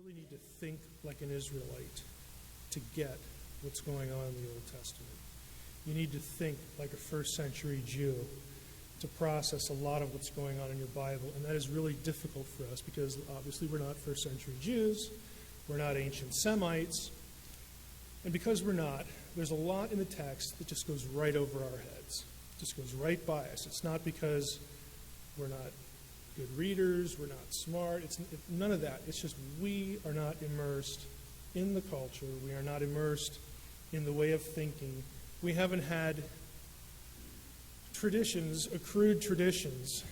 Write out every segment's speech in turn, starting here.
really need to think like an Israelite to get what's going on in the Old Testament. You need to think like a first century Jew to process a lot of what's going on in your Bible. And that is really difficult for us because obviously we're not first century Jews. We're not ancient Semites. And because we're not, there's a lot in the text that just goes right over our heads. It just goes right by us. It's not because we're not good readers, we're not smart. It's none of that. It's just we are not immersed in the culture. We are not immersed in the way of thinking. We haven't had traditions, accrued traditions,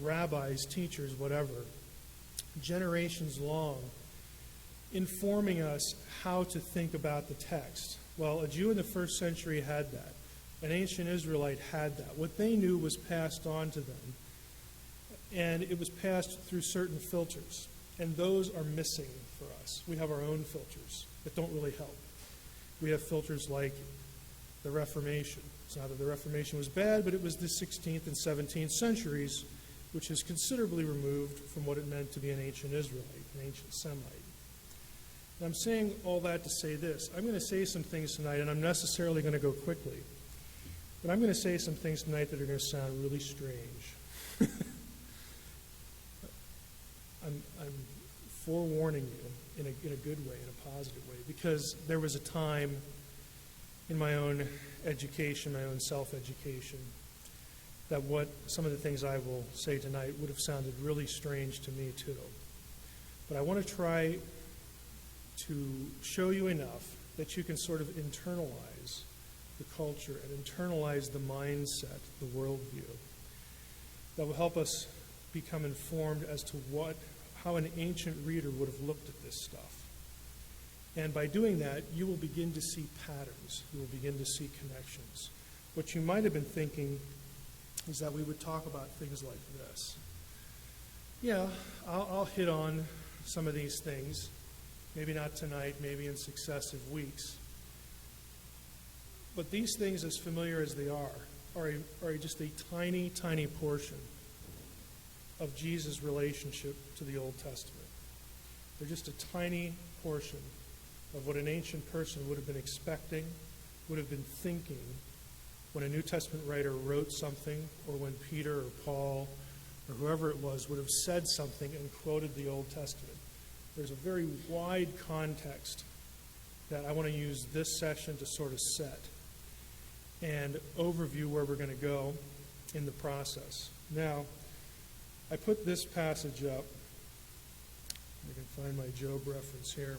rabbis, teachers, whatever, generations long, informing us how to think about the text. Well, a Jew in the first century had that. An ancient Israelite had that. What they knew was passed on to them, and it was passed through certain filters, and those are missing for us. We have our own filters that don't really help. We have filters like the Reformation. It's not that the Reformation was bad, but it was the 16th and 17th centuries, which is considerably removed from what it meant to be an ancient Israelite, an ancient Semite. And I'm saying all that to say this. I'm going to say some things tonight, and I'm necessarily going to go quickly. But I'm going to say some things tonight that are going to sound really strange. I'm forewarning you in a good way, in a positive way, because there was a time in my own education, my own self-education, that what some of the things I will say tonight would have sounded really strange to me too. But I want to try to show you enough that you can sort of internalize the culture and internalize the mindset, the worldview, that will help us become informed as to how an ancient reader would have looked at this stuff. And by doing that, you will begin to see patterns. You will begin to see connections. What you might have been thinking is that we would talk about things like this. Yeah, I'll hit on some of these things. Maybe not tonight, maybe in successive weeks. But these things, as familiar as they are just a tiny, tiny portion of Jesus' relationship to the Old Testament. They're just a tiny portion of what an ancient person would have been expecting, would have been thinking when a New Testament writer wrote something, or when Peter or Paul or whoever it was would have said something and quoted the Old Testament. There's a very wide context that I want to use this session to sort of set and overview where we're going to go in the process. Now, I put this passage up. I can find my Job reference here.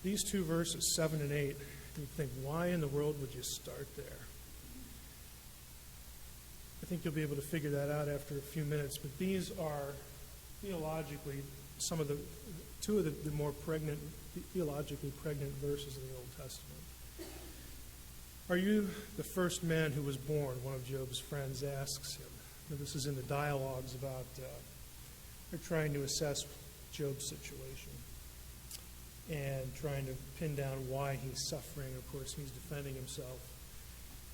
These two verses, 7 and 8, you think, why in the world would you start there? I think you'll be able to figure that out after a few minutes, but these are theologically two of the more theologically pregnant verses in the Old Testament. Are you the first man who was born? One of Job's friends asks him. Now, this is in the dialogues about they're trying to assess Job's situation and trying to pin down why he's suffering. Of course, he's defending himself.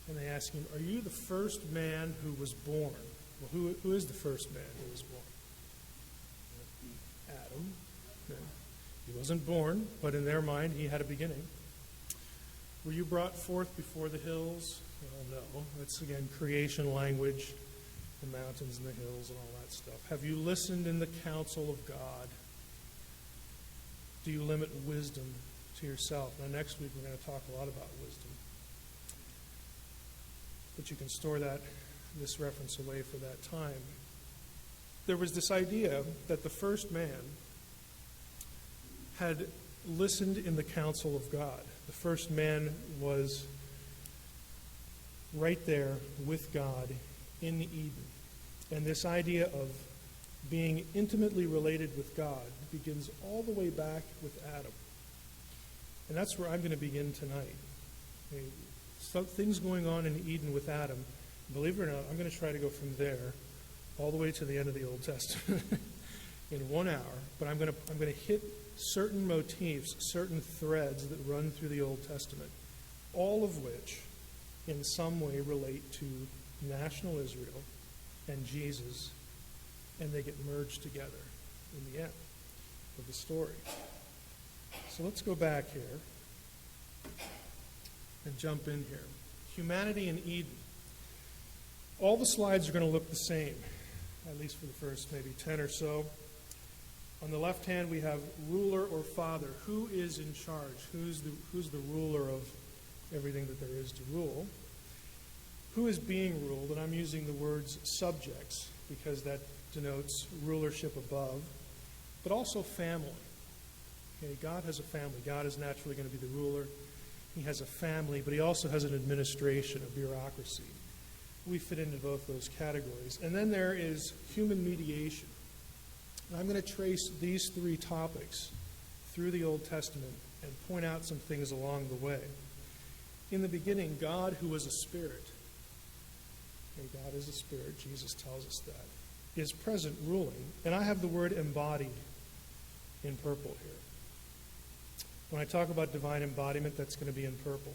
And they ask him, are you the first man who was born? Well, who is the first man who was born? Adam. Okay. He wasn't born, but in their mind, he had a beginning. Were you brought forth before the hills? Well, no. That's, again, creation language, the mountains and the hills and all that stuff. Have you listened in the counsel of God? Do you limit wisdom to yourself? Now, next week, we're going to talk a lot about wisdom. But you can store this reference away for that time. There was this idea that the first man had listened in the counsel of God. The first man was right there with God in Eden. And this idea of being intimately related with God begins all the way back with Adam. And that's where I'm going to begin tonight. Some things going on in Eden with Adam. Believe it or not, I'm going to try to go from there all the way to the end of the Old Testament in 1 hour. But I'm going to hit certain motifs, certain threads that run through the Old Testament, all of which in some way relate to national Israel and Jesus, and they get merged together. in the end of the story. So let's go back here and jump in here. Humanity in Eden. All the slides are going to look the same, at least for the first maybe 10 or so. On the left hand, we have ruler or father. Who is in charge? Who's the ruler of everything that there is to rule? Who is being ruled? And I'm using the words subjects because that denotes rulership above, but also family. Okay, God has a family. God is naturally going to be the ruler. He has a family, but he also has an administration, a bureaucracy. We fit into both those categories. And then there is human mediation. And I'm going to trace these three topics through the Old Testament and point out some things along the way. In the beginning, God, who was a spirit, okay, God is a spirit, Jesus tells us that, is present ruling. And I have the word embodied in purple here. When I talk about divine embodiment, that's going to be in purple.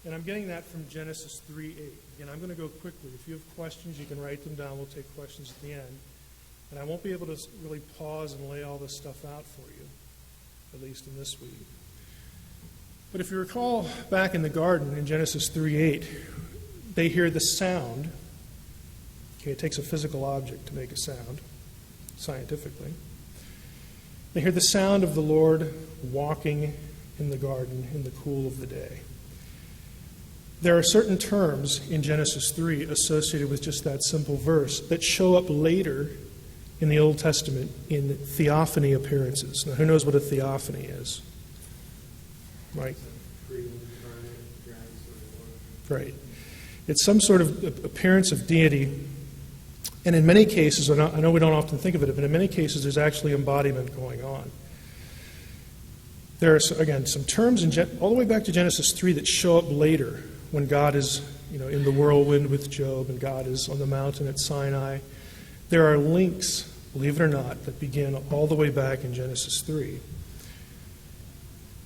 And I'm getting that from Genesis 3:8. Again, I'm going to go quickly. If you have questions, you can write them down. We'll take questions at the end. And I won't be able to really pause and lay all this stuff out for you, at least in this week. But if you recall back in the garden in Genesis 3:8, they hear the sound. Okay, it takes a physical object to make a sound, scientifically. They hear the sound of the Lord walking in the garden in the cool of the day. There are certain terms in Genesis 3 associated with just that simple verse that show up later in the Old Testament in theophany appearances. Now, who knows what a theophany is? Right? Right. It's some sort of appearance of deity. And in many cases, I know we don't often think of it, but in many cases there's actually embodiment going on. There are, again, some terms all the way back to Genesis 3 that show up later when God is, in the whirlwind with Job and God is on the mountain at Sinai. There are links, believe it or not, that begin all the way back in Genesis 3.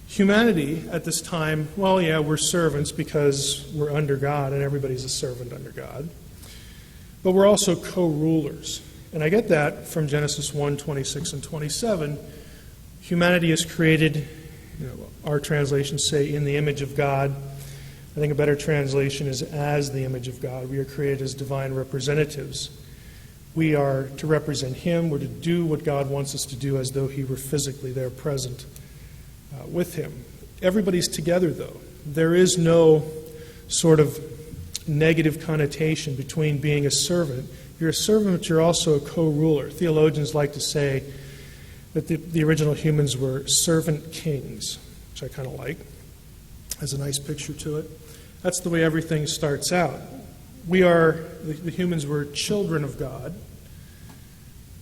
Humanity at this time, well, yeah, we're servants because we're under God and everybody's a servant under God. But we're also co-rulers. And I get that from Genesis 1:26 and 27. Humanity is created, our translations say, in the image of God. I think a better translation is as the image of God. We are created as divine representatives. We are to represent Him. We're to do what God wants us to do as though He were physically there present with Him. Everybody's together, though. There is no sort of negative connotation between being a servant. You're a servant, but you're also a co-ruler. Theologians like to say that the original humans were servant kings, which I kind of like. Has a nice picture to it. That's the way everything starts out. The humans were children of God.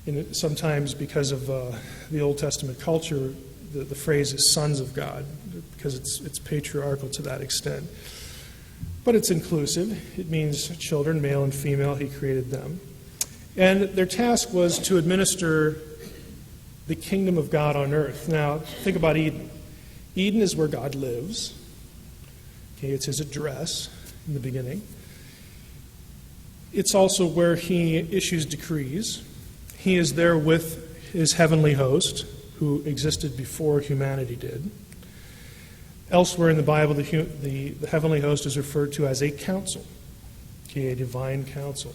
And sometimes because of the Old Testament culture, the phrase is sons of God, because it's patriarchal to that extent. But it's inclusive. It means children, male and female. He created them. And their task was to administer the kingdom of God on earth. Now, think about Eden. Eden is where God lives. Okay, it's His address in the beginning. It's also where He issues decrees. He is there with His heavenly host, who existed before humanity did. Elsewhere in the Bible, the heavenly host is referred to as a council, okay, a divine council.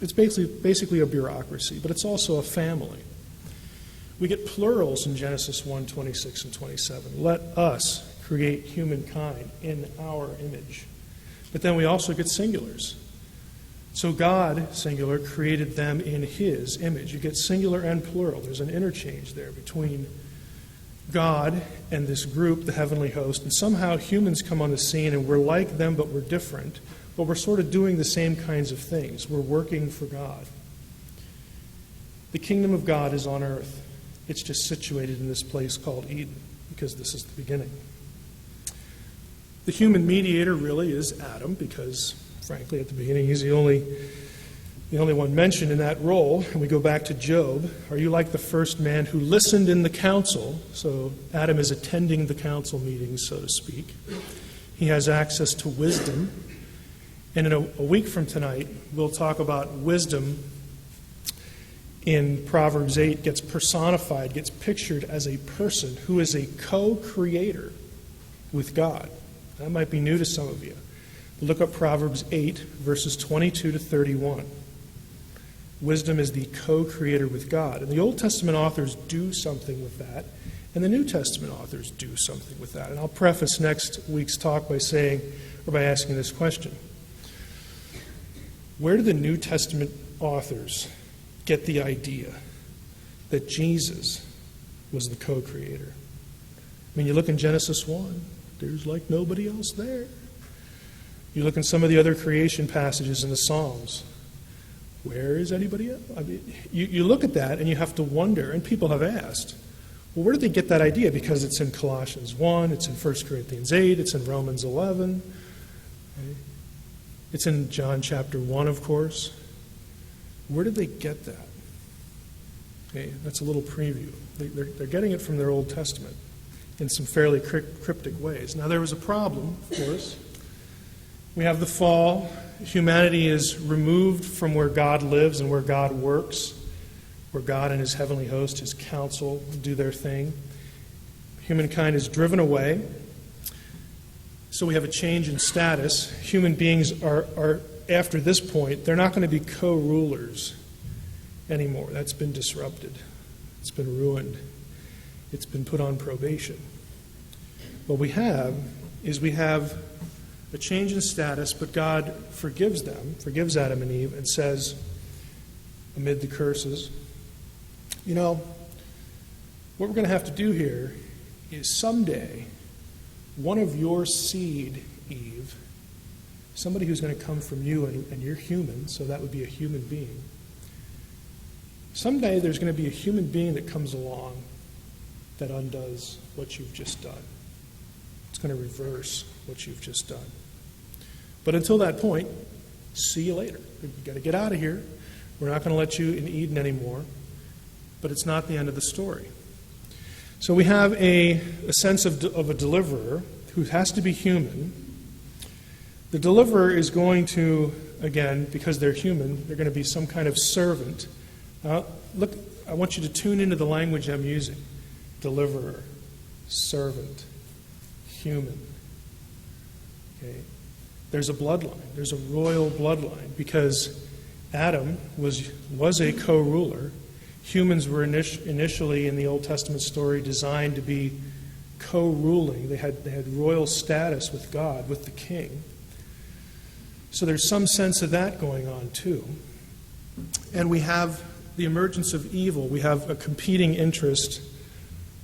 It's basically a bureaucracy, but it's also a family. We get plurals in Genesis 1:26 and 27. Let us create humankind in our image. But then we also get singulars. So God, singular, created them in His image. You get singular and plural. There's an interchange there between God and this group, the heavenly host, and somehow humans come on the scene and we're like them, but we're different. But we're sort of doing the same kinds of things. We're working for God. The kingdom of God is on earth. It's just situated in this place called Eden, because this is the beginning. The human mediator really is Adam, because, frankly, at the beginning, he's the only one mentioned in that role. And we go back to Job. Are you like the first man who listened in the council? So Adam is attending the council meetings, so to speak. He has access to wisdom. And in a week from tonight, we'll talk about wisdom in Proverbs 8 gets personified, gets pictured as a person who is a co-creator with God. That might be new to some of you. Look up Proverbs 8, verses 22 to 31. Wisdom is the co-creator with God. And the Old Testament authors do something with that, and the New Testament authors do something with that. And I'll preface next week's talk by asking this question. Where do the New Testament authors get the idea that Jesus was the co-creator? I mean, you look in Genesis 1, there's like nobody else there. You look in some of the other creation passages in the Psalms, where is anybody else? I mean, you look at that and you have to wonder, and people have asked, well, where did they get that idea? Because it's in Colossians 1, it's in 1 Corinthians 8, it's in Romans 11, right? It's in John chapter 1, of course. Where did they get that? Okay, that's a little preview. They're getting it from their Old Testament in some fairly cryptic ways. Now, there was a problem, of course. We have the fall. Humanity is removed from where God lives and where God works, where God and his heavenly host, his council, do their thing. Humankind is driven away. So we have a change in status. Human beings are after this point, they're not going to be co-rulers anymore. That's been disrupted. It's been ruined. It's been put on probation. What we have is a change in status, but God forgives them, forgives Adam and Eve, and says, amid the curses, you know, what we're going to have to do here is someday one of your seed, Eve, somebody who's going to come from you, and you're human, so that would be a human being. Someday there's going to be a human being that comes along that undoes what you've just done. It's going to reverse what you've just done. But until that point, see you later. You've got to get out of here. We're not going to let you in Eden anymore. But it's not the end of the story. So we have a sense of a deliverer who has to be human. The deliverer is going to, again, because they're human, they're going to be some kind of servant. Look, I want you to tune into the language I'm using. Deliverer, servant, human. Okay. There's a bloodline. There's a royal bloodline because Adam was a co-ruler. Humans were initially in the Old Testament story designed to be co-ruling. They had royal status with God, with the king. So there's some sense of that going on too. And we have the emergence of evil. We have a competing interest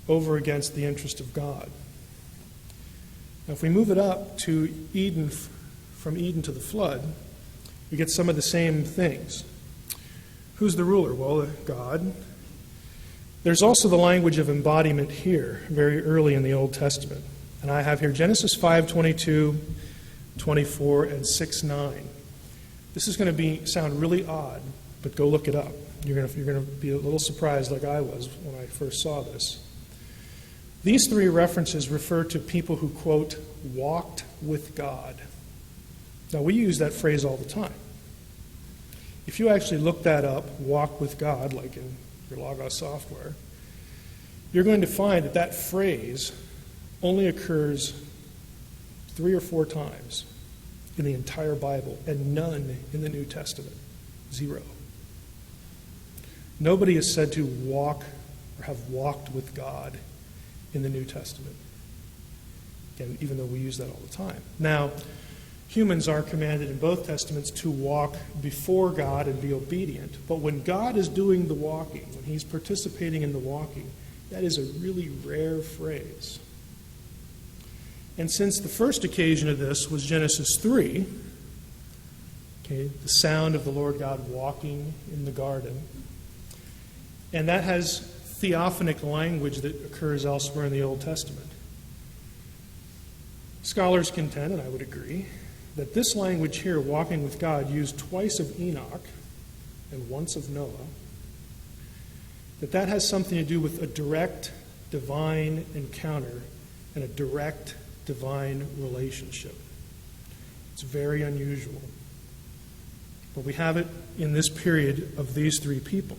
over against the interest of God. Now, if we move it up to Eden, from Eden to the flood, we get some of the same things. Who's the ruler? Well, God. There's also the language of embodiment here, very early in the Old Testament. And I have here Genesis 5:22, 24, and 6:9. This is going to sound really odd, but go look it up. You're going to be a little surprised like I was when I first saw this. These three references refer to people who, quote, walked with God. Now, we use that phrase all the time. If you actually look that up, walk with God, like in your Logos software, you're going to find that phrase only occurs 3 or 4 times in the entire Bible, and none in the New Testament. 0. Nobody is said to walk or have walked with God in the New Testament. Again, even though we use that all the time. Now, humans are commanded in both Testaments to walk before God and be obedient. But when God is doing the walking, when he's participating in the walking, that is a really rare phrase. And since the first occasion of this was Genesis 3, okay, the sound of the Lord God walking in the garden, and that has theophanic language that occurs elsewhere in the Old Testament. Scholars contend, and I would agree, that this language here, walking with God, used twice of Enoch and once of Noah, that has something to do with a direct divine encounter and a direct divine relationship. It's very unusual. But we have it in this period of these 3 people.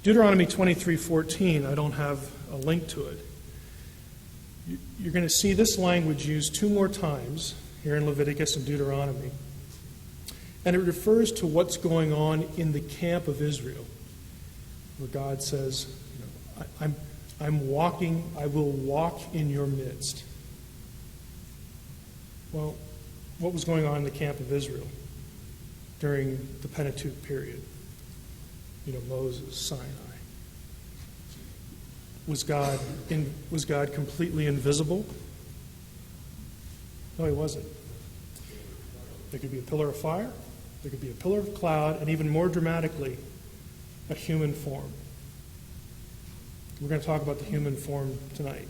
Deuteronomy 23:14, I don't have a link to it. You're going to see this language used 2 more times here in Leviticus and Deuteronomy. And it refers to what's going on in the camp of Israel, where God says, I'm walking, I will walk in your midst. Well, what was going on in the camp of Israel during the Pentateuch period? Moses, Sinai. Was God completely invisible? No, he wasn't. There could be a pillar of fire, there could be a pillar of cloud, and even more dramatically, a human form. We're going to talk about the human form tonight.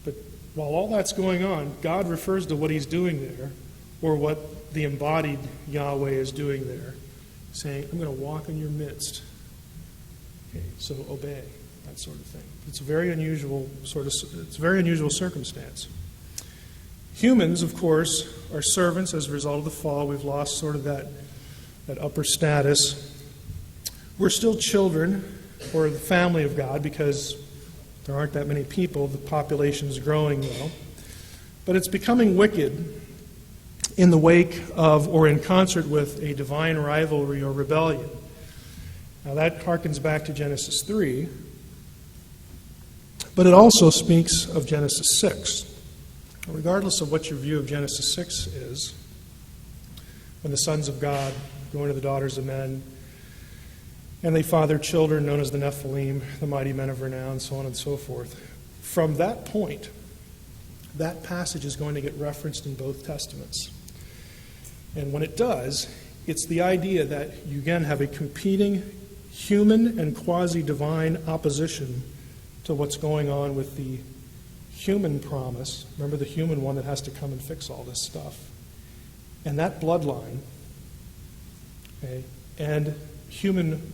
But while all that's going on, God refers to what he's doing there, or what the embodied Yahweh is doing there, saying, I'm going to walk in your midst. Okay, so obey, that sort of thing. It's a very unusual circumstance. Humans, of course, are servants as a result of the fall. We've lost sort of that upper status. We're still children, or the family of God, because there aren't that many people. The population is growing, though. But it's becoming wicked in the wake of or in concert with a divine rivalry or rebellion. Now that harkens back to Genesis 3, but it also speaks of Genesis 6. Regardless of what your view of Genesis 6 is, when the sons of God go into the daughters of men, and they father children known as the Nephilim, the mighty men of renown, so on and so forth. From that point, that passage is going to get referenced in both Testaments. And when it does, it's the idea that you again have a competing human and quasi-divine opposition to what's going on with the human promise. Remember the human one that has to come and fix all this stuff. And that bloodline, okay, and human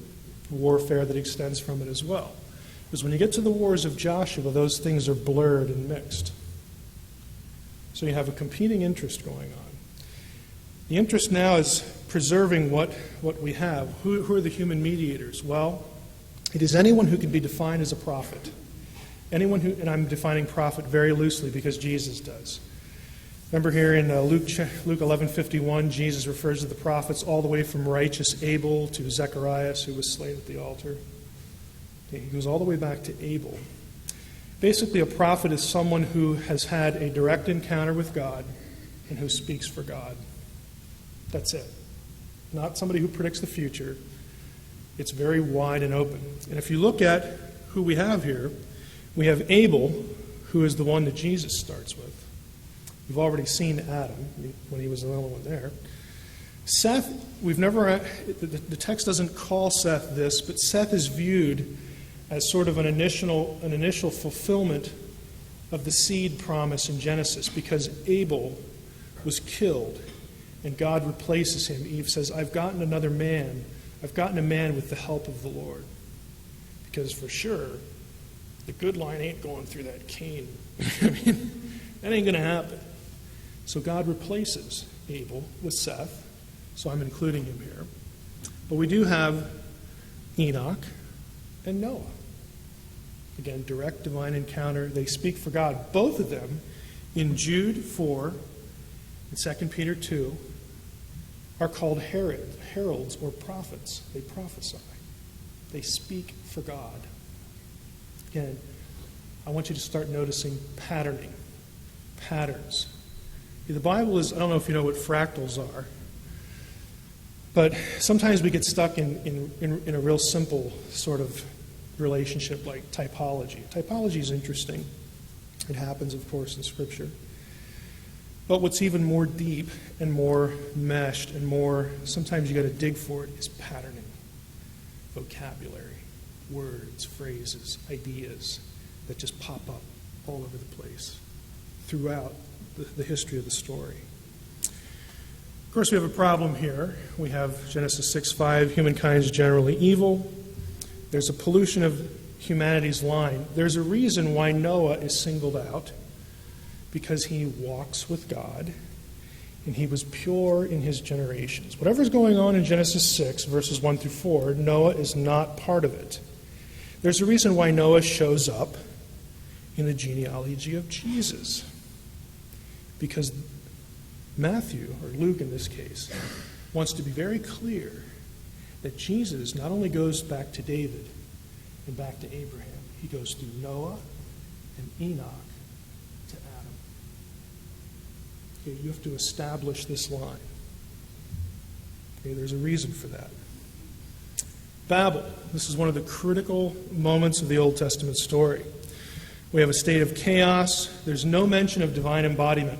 warfare that extends from it as well. Because when you get to the wars of Joshua, those things are blurred and mixed. So you have a competing interest going on. The interest now is preserving what we have. Who are the human mediators? Well, it is anyone who can be defined as a prophet. Anyone who, and I'm defining prophet very loosely because Jesus does. Remember here in Luke 11:51, Jesus refers to the prophets all the way from righteous Abel to Zechariah, who was slain at the altar. Okay, he goes all the way back to Abel. Basically, a prophet is someone who has had a direct encounter with God and who speaks for God. That's it. Not somebody who predicts the future. It's very wide and open. And if you look at who we have here, we have Abel, who is the one that Jesus starts with. We've already seen Adam when he was the only one there. Seth, the text doesn't call Seth this, but Seth is viewed as sort of an initial fulfillment of the seed promise in Genesis, because Abel was killed and God replaces him. Eve says, I've gotten another man. I've gotten a man with the help of the Lord. Because for sure, the good line ain't going through that Cain. I mean, that ain't going to happen. So God replaces Abel with Seth. So I'm including him here. But we do have Enoch and Noah. Again, direct divine encounter. They speak for God. Both of them, in Jude 4 and 2 Peter 2, are called heralds or prophets. They prophesy. They speak for God. Again, I want you to start noticing patterns. The Bible is, I don't know if you know what fractals are, but sometimes we get stuck in a real simple sort of relationship like typology. Typology is interesting. It happens, of course, in Scripture. But what's even more deep and more meshed and more, sometimes you got to dig for it, is patterning. Vocabulary, words, phrases, ideas that just pop up all over the place throughout the history of the story. Of course, we have a problem here. We have Genesis 6:5, humankind is generally evil. There's a pollution of humanity's line. There's a reason why Noah is singled out, because he walks with God. and he was pure in his generations. Whatever's going on in Genesis 6, verses 1 through 4, Noah is not part of it. There's a reason why Noah shows up in the genealogy of Jesus. Because Matthew, or Luke in this case, wants to be very clear that Jesus not only goes back to David and back to Abraham, he goes through Noah and Enoch to Adam. Okay, you have to establish this line. Okay, there's a reason for that. Babel. This is one of the critical moments of the Old Testament story. We have a state of chaos. There's no mention of divine embodiment.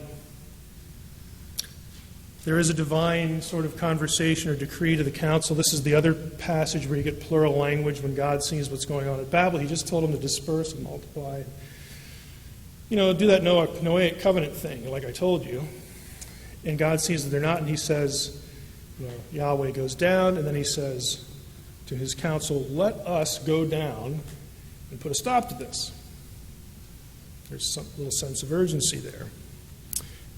There is a divine sort of conversation or decree to the council. This is the other passage where you get plural language when God sees what's going on at Babel. He just told them to disperse and multiply. You know, do that Noahic covenant thing, like I told you. And God sees that they're not, and he says, you know, Yahweh goes down, and then he says to his council, let us go down and put a stop to this. There's some little sense of urgency there.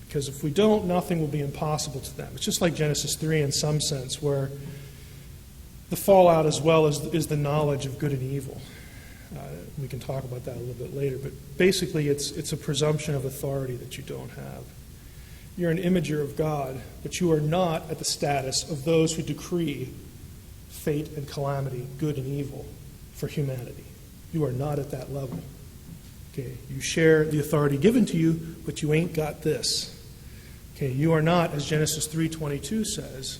Because if we don't, nothing will be impossible to them. It's just like Genesis 3 in some sense, where the fallout as well is the knowledge of good and evil. We can talk about that a little bit later, but basically it's a presumption of authority that you don't have. You're an imager of God, but you are not at the status of those who decree fate and calamity, good and evil, for humanity. You are not at that level. Okay, you share the authority given to you, but you ain't got this. Okay, you are not, as Genesis 3:22 says,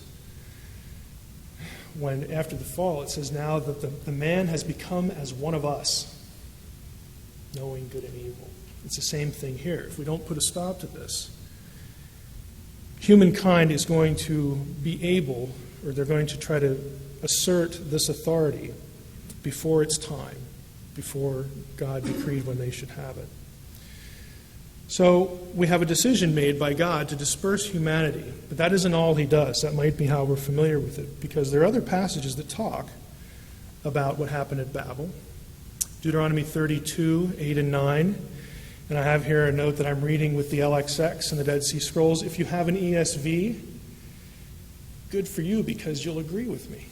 when after the fall it says now that the man has become as one of us, knowing good and evil. It's the same thing here. If we don't put a stop to this, humankind is going to be able, or they're going to try to assert this authority before it's time, before God decreed when they should have it. So we have a decision made by God to disperse humanity, but that isn't all he does. That might be how we're familiar with it, because there are other passages that talk about what happened at Babel. Deuteronomy 32, 8 and 9. And I have here a note that I'm reading with the LXX and the Dead Sea Scrolls. If you have an ESV, good for you, because you'll agree with me.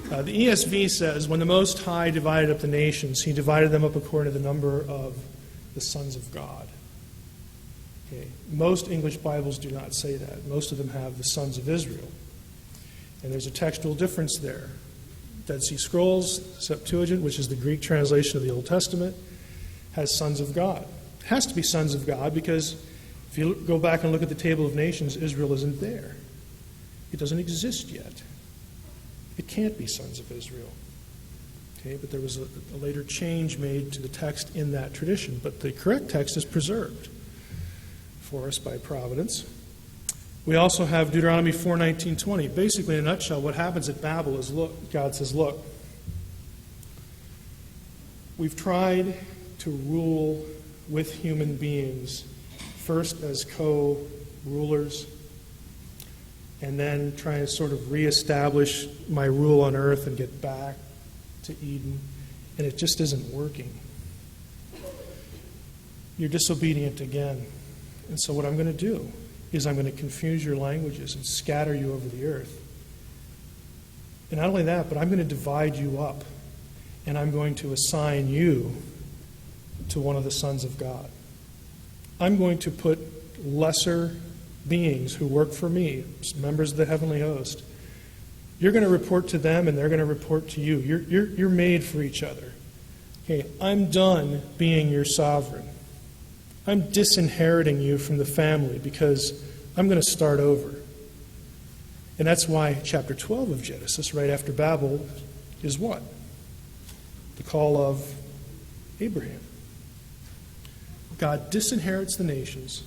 The ESV says, when the Most High divided up the nations, he divided them up according to the number of the sons of God. Okay. Most English Bibles do not say that. Most of them have the sons of Israel. And there's a textual difference there. Dead Sea Scrolls, Septuagint, which is the Greek translation of the Old Testament, has sons of God. It has to be sons of God because if you go back and look at the table of nations, Israel isn't there. It doesn't exist yet. It can't be sons of Israel. Okay, but there was a later change made to the text in that tradition. But the correct text is preserved for us by providence. We also have Deuteronomy 4:19-20. Basically, in a nutshell, what happens at Babel is, look, God says, look, we've tried to rule with human beings, first as co-rulers, and then try to sort of reestablish my rule on earth and get back to Eden, and it just isn't working. You're disobedient again. And so what I'm going to do is I'm going to confuse your languages and scatter you over the earth. And not only that, but I'm going to divide you up, and I'm going to assign you to one of the sons of God. I'm going to put lesser beings who work for me, members of the heavenly host. You're going to report to them, and they're going to report to you. You're made for each other. Okay, I'm done being your sovereign. I'm disinheriting you from the family because I'm going to start over. And that's why chapter 12 of Genesis, right after Babel, is what? The call of Abraham. God disinherits the nations.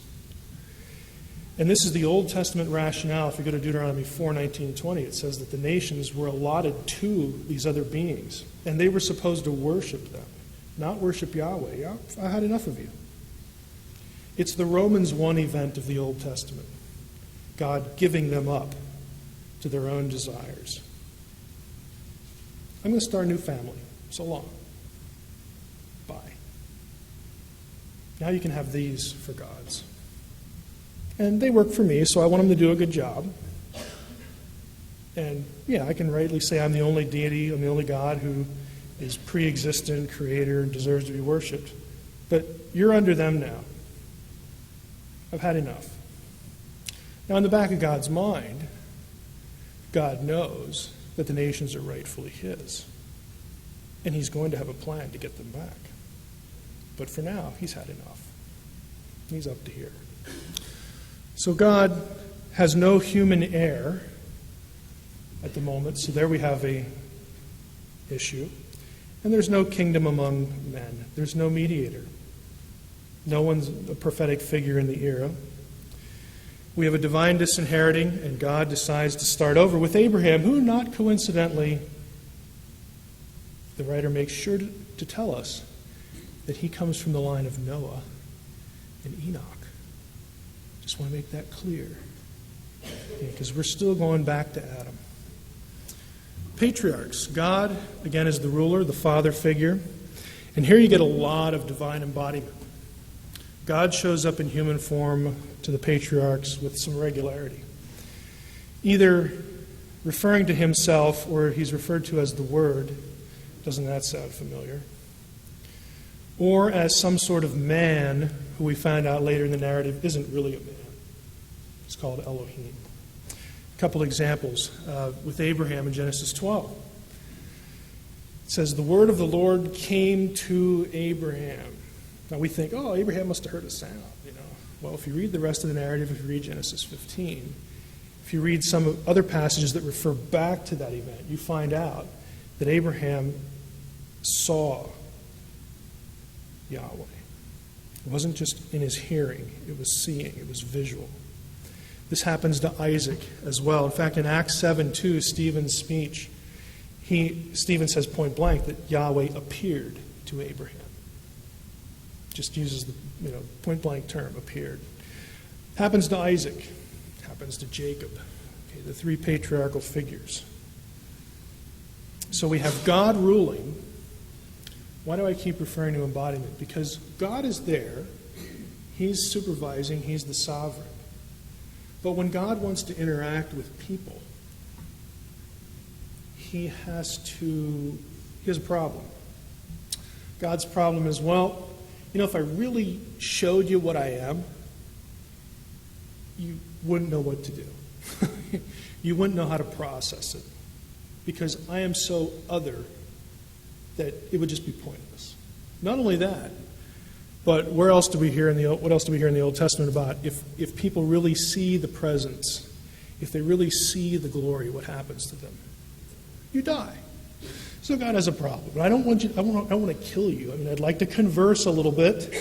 And this is the Old Testament rationale. If you go to Deuteronomy 4:19-20, it says that the nations were allotted to these other beings, and they were supposed to worship them, not worship Yahweh. I had enough of you. It's the Romans 1 event of the Old Testament, God giving them up to their own desires. I'm going to start a new family. So long. Bye. Now you can have these for gods. And they work for me, so I want them to do a good job. And yeah, I can rightly say I'm the only deity, I'm the only God who is pre-existent, creator, and deserves to be worshipped. But you're under them now. I've had enough. Now, in the back of God's mind, God knows that the nations are rightfully his. And he's going to have a plan to get them back. But for now, he's had enough. He's up to here. So God has no human heir at the moment, so there we have a issue. And there's no kingdom among men. There's no mediator. No one's a prophetic figure in the era. We have a divine disinheriting, and God decides to start over with Abraham, who, not coincidentally, the writer makes sure to tell us that he comes from the line of Noah and Enoch. Just want to make that clear, because we're still going back to Adam. Patriarchs. God, again, is the ruler, the father figure. And here you get a lot of divine embodiment. God shows up in human form to the patriarchs with some regularity, either referring to himself or he's referred to as the Word. Doesn't that sound familiar? Or as some sort of man who we find out later in the narrative isn't really a man. It's called Elohim. A couple examples with Abraham in Genesis 12. It says, the word of the Lord came to Abraham. Now we think, oh, Abraham must have heard a sound, Well, if you read the rest of the narrative, if you read Genesis 15, if you read some other passages that refer back to that event, you find out that Abraham saw Yahweh. It wasn't just in his hearing, it was seeing, it was visual. This happens to Isaac as well. In fact, in Acts 7:2, Stephen's speech, Stephen says point blank that Yahweh appeared to Abraham. Just uses the point blank term, appeared. Happens to Isaac. Happens to Jacob. Okay, the three patriarchal figures. So we have God ruling. Why do I keep referring to embodiment? Because God is there. He's supervising. He's the sovereign. But when God wants to interact with people, he has a problem. God's problem is, if I really showed you what I am, you wouldn't know what to do. You wouldn't know how to process it. Because I am so other that it would just be pointless. Not only that, but what else do we hear in the Old Testament about if people really see the presence, if they really see the glory, what happens to them? You die. So God has a problem. But I don't want to kill you. I'd like to converse a little bit.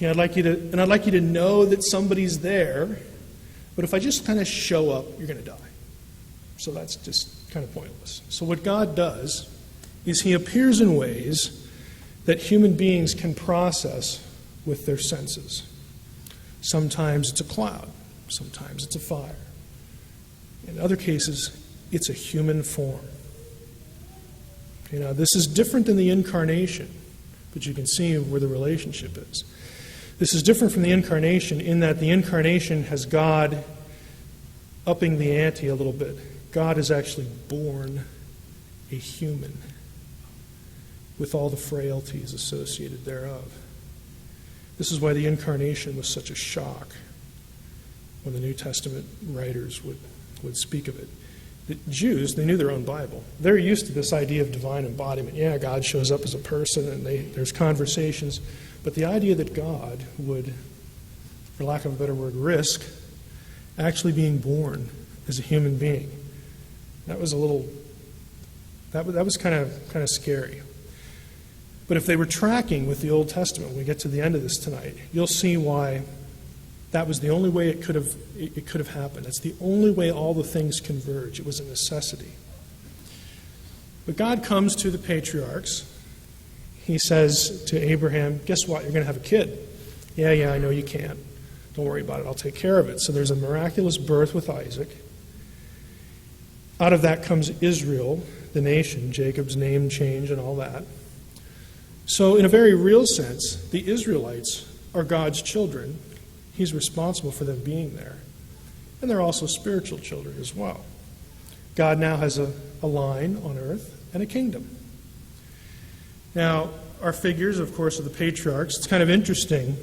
I'd like you to know that somebody's there. But if I just kind of show up, you're going to die. So that's just kind of pointless. So what God does is he appears in ways that human beings can process with their senses. Sometimes it's a cloud. Sometimes it's a fire. In other cases, it's a human form. This is different than the incarnation, but you can see where the relationship is. This is different from the incarnation in that the incarnation has God upping the ante a little bit. God is actually born a human with all the frailties associated thereof. This is why the incarnation was such a shock when the New Testament writers would speak of it. The Jews, they knew their own Bible. They're used to this idea of divine embodiment. Yeah, God shows up as a person and there's conversations. But the idea that God would, for lack of a better word, risk actually being born as a human being, that was kind of scary. But if they were tracking with the Old Testament, when we get to the end of this tonight, you'll see why that was the only way it could have happened. It's the only way all the things converge. It was a necessity. But God comes to the patriarchs. He says to Abraham, guess what? You're going to have a kid. Yeah, I know you can't. Don't worry about it. I'll take care of it. So there's a miraculous birth with Isaac. Out of that comes Israel, the nation, Jacob's name change and all that. So in a very real sense, the Israelites are God's children, He's responsible for them being there. And they're also spiritual children as well. God now has a line on earth and a kingdom. Now, our figures, of course, are the patriarchs. It's kind of interesting.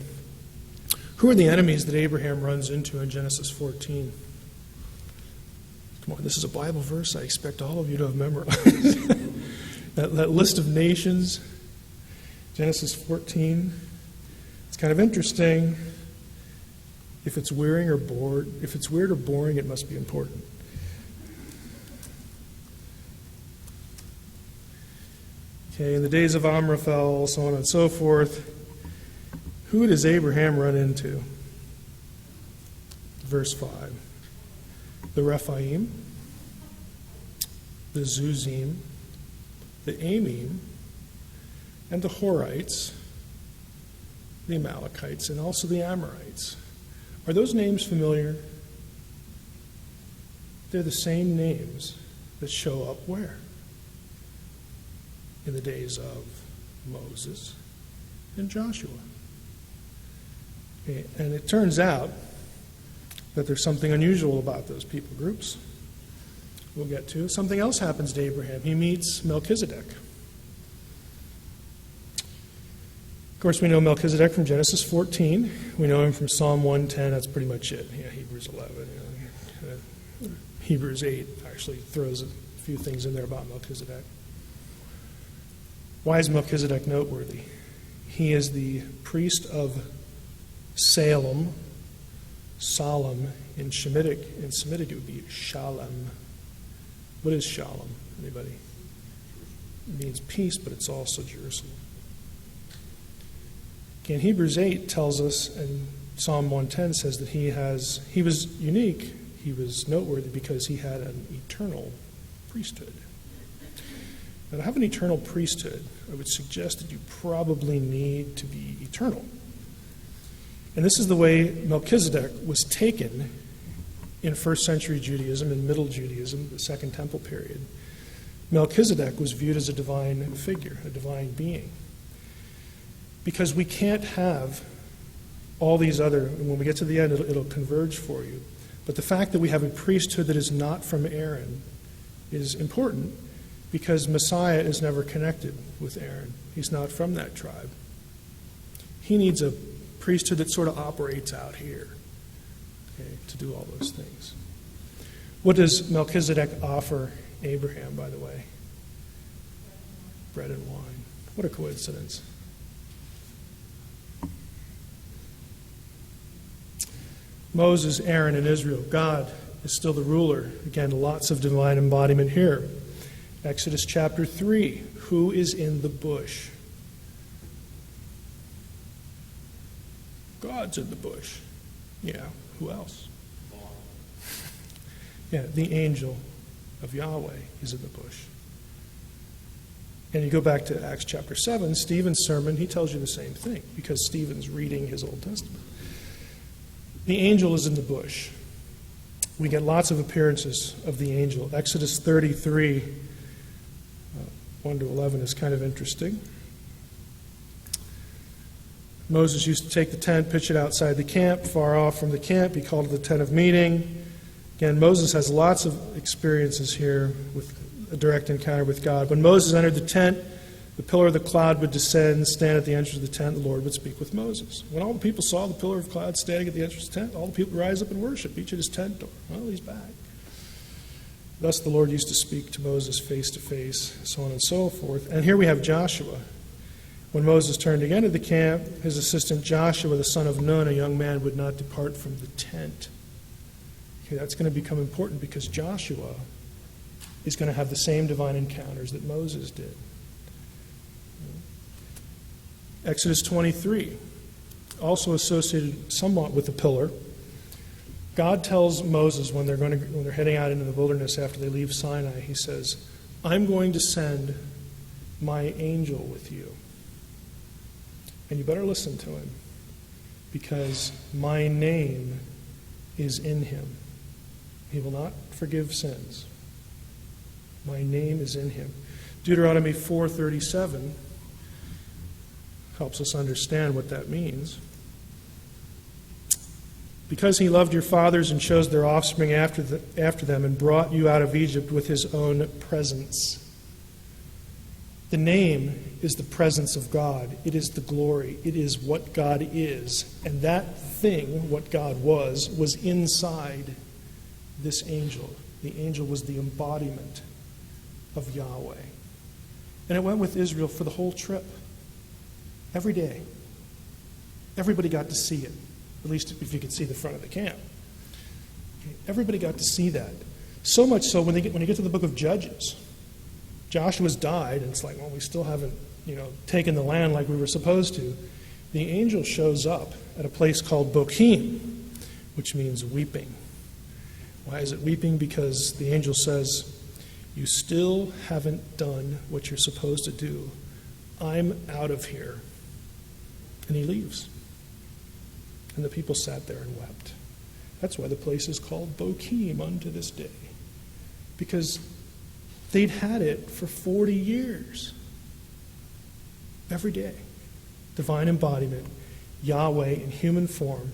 Who are the enemies that Abraham runs into in Genesis 14? Come on, this is a Bible verse I expect all of you to have memorized. that list of nations, Genesis 14. It's kind of interesting. If it's weird or boring, it must be important. Okay, in the days of Amraphel, so on and so forth, who does Abraham run into? Verse 5. The Rephaim, the Zuzim, the Amim, and the Horites, the Amalekites, and also the Amorites. Are those names familiar? They're the same names that show up where? In the days of Moses and Joshua. Okay, and it turns out that there's something unusual about those people groups. We'll get to. Something else happens to Abraham. He meets Melchizedek. Of course, we know Melchizedek from Genesis 14. We know him from Psalm 110. That's pretty much it. Yeah, Hebrews 11. Hebrews 8 actually throws a few things in there about Melchizedek. Why is Melchizedek noteworthy? He is the priest of Salem. In Semitic it would be Shalom. What is Shalom? Anybody? It means peace, but it's also Jerusalem. In Hebrews 8 tells us, and Psalm 110 says that he was unique, he was noteworthy because he had an eternal priesthood. Now, to have an eternal priesthood, I would suggest that you probably need to be eternal. And this is the way Melchizedek was taken in first century Judaism and Middle Judaism, the Second Temple period. Melchizedek was viewed as a divine figure, a divine being. Because we can't have all these other, and when we get to the end, it'll converge for you. But the fact that we have a priesthood that is not from Aaron is important because Messiah is never connected with Aaron. He's not from that tribe. He needs a priesthood that sort of operates out here, okay, to do all those things. What does Melchizedek offer Abraham, by the way? Bread and wine. What a coincidence. Moses, Aaron, and Israel. God is still the ruler. Again, lots of divine embodiment here. Exodus chapter 3. Who is in the bush? God's in the bush. Yeah, who else? Yeah, the angel of Yahweh is in the bush. And you go back to Acts chapter 7, Stephen's sermon, he tells you the same thing because Stephen's reading his Old Testament. The angel is in the bush. We get lots of appearances of the angel. Exodus 33, 1 to 11 is kind of interesting. Moses used to take the tent, pitch it outside the camp, far off from the camp. He called it the tent of meeting. Again, Moses has lots of experiences here with a direct encounter with God. When Moses entered the tent, the pillar of the cloud would descend, stand at the entrance of the tent. The Lord would speak with Moses. When all the people saw the pillar of cloud standing at the entrance of the tent, all the people would rise up and worship, each at his tent door. Well, he's back. Thus the Lord used to speak to Moses face to face, so on and so forth. And here we have Joshua. When Moses turned again to the camp, his assistant Joshua, the son of Nun, a young man, would not depart from the tent. Okay, that's going to become important because Joshua is going to have the same divine encounters that Moses did. Exodus 23, also associated somewhat with the pillar. God tells Moses when they're heading out into the wilderness after they leave Sinai, he says, I'm going to send my angel with you. And you better listen to him because my name is in him. He will not forgive sins. My name is in him. Deuteronomy 4:37 helps us understand what that means. Because he loved your fathers and chose their offspring after them and brought you out of Egypt with his own presence. The name is the presence of God. It is the glory. It is what God is. And that thing, what God was inside this angel. The angel was the embodiment of Yahweh. And it went with Israel for the whole trip. Every day. Everybody got to see it. At least if you could see the front of the camp. Okay. Everybody got to see that. So much so when you get to the book of Judges, Joshua's died, and it's like, well, we still haven't, taken the land like we were supposed to. The angel shows up at a place called Bochim, which means weeping. Why is it weeping? Because the angel says, you still haven't done what you're supposed to do. I'm out of here. And he leaves. And the people sat there and wept. That's why the place is called Bochim unto this day. Because they'd had it for 40 years. Every day. Divine embodiment, Yahweh in human form,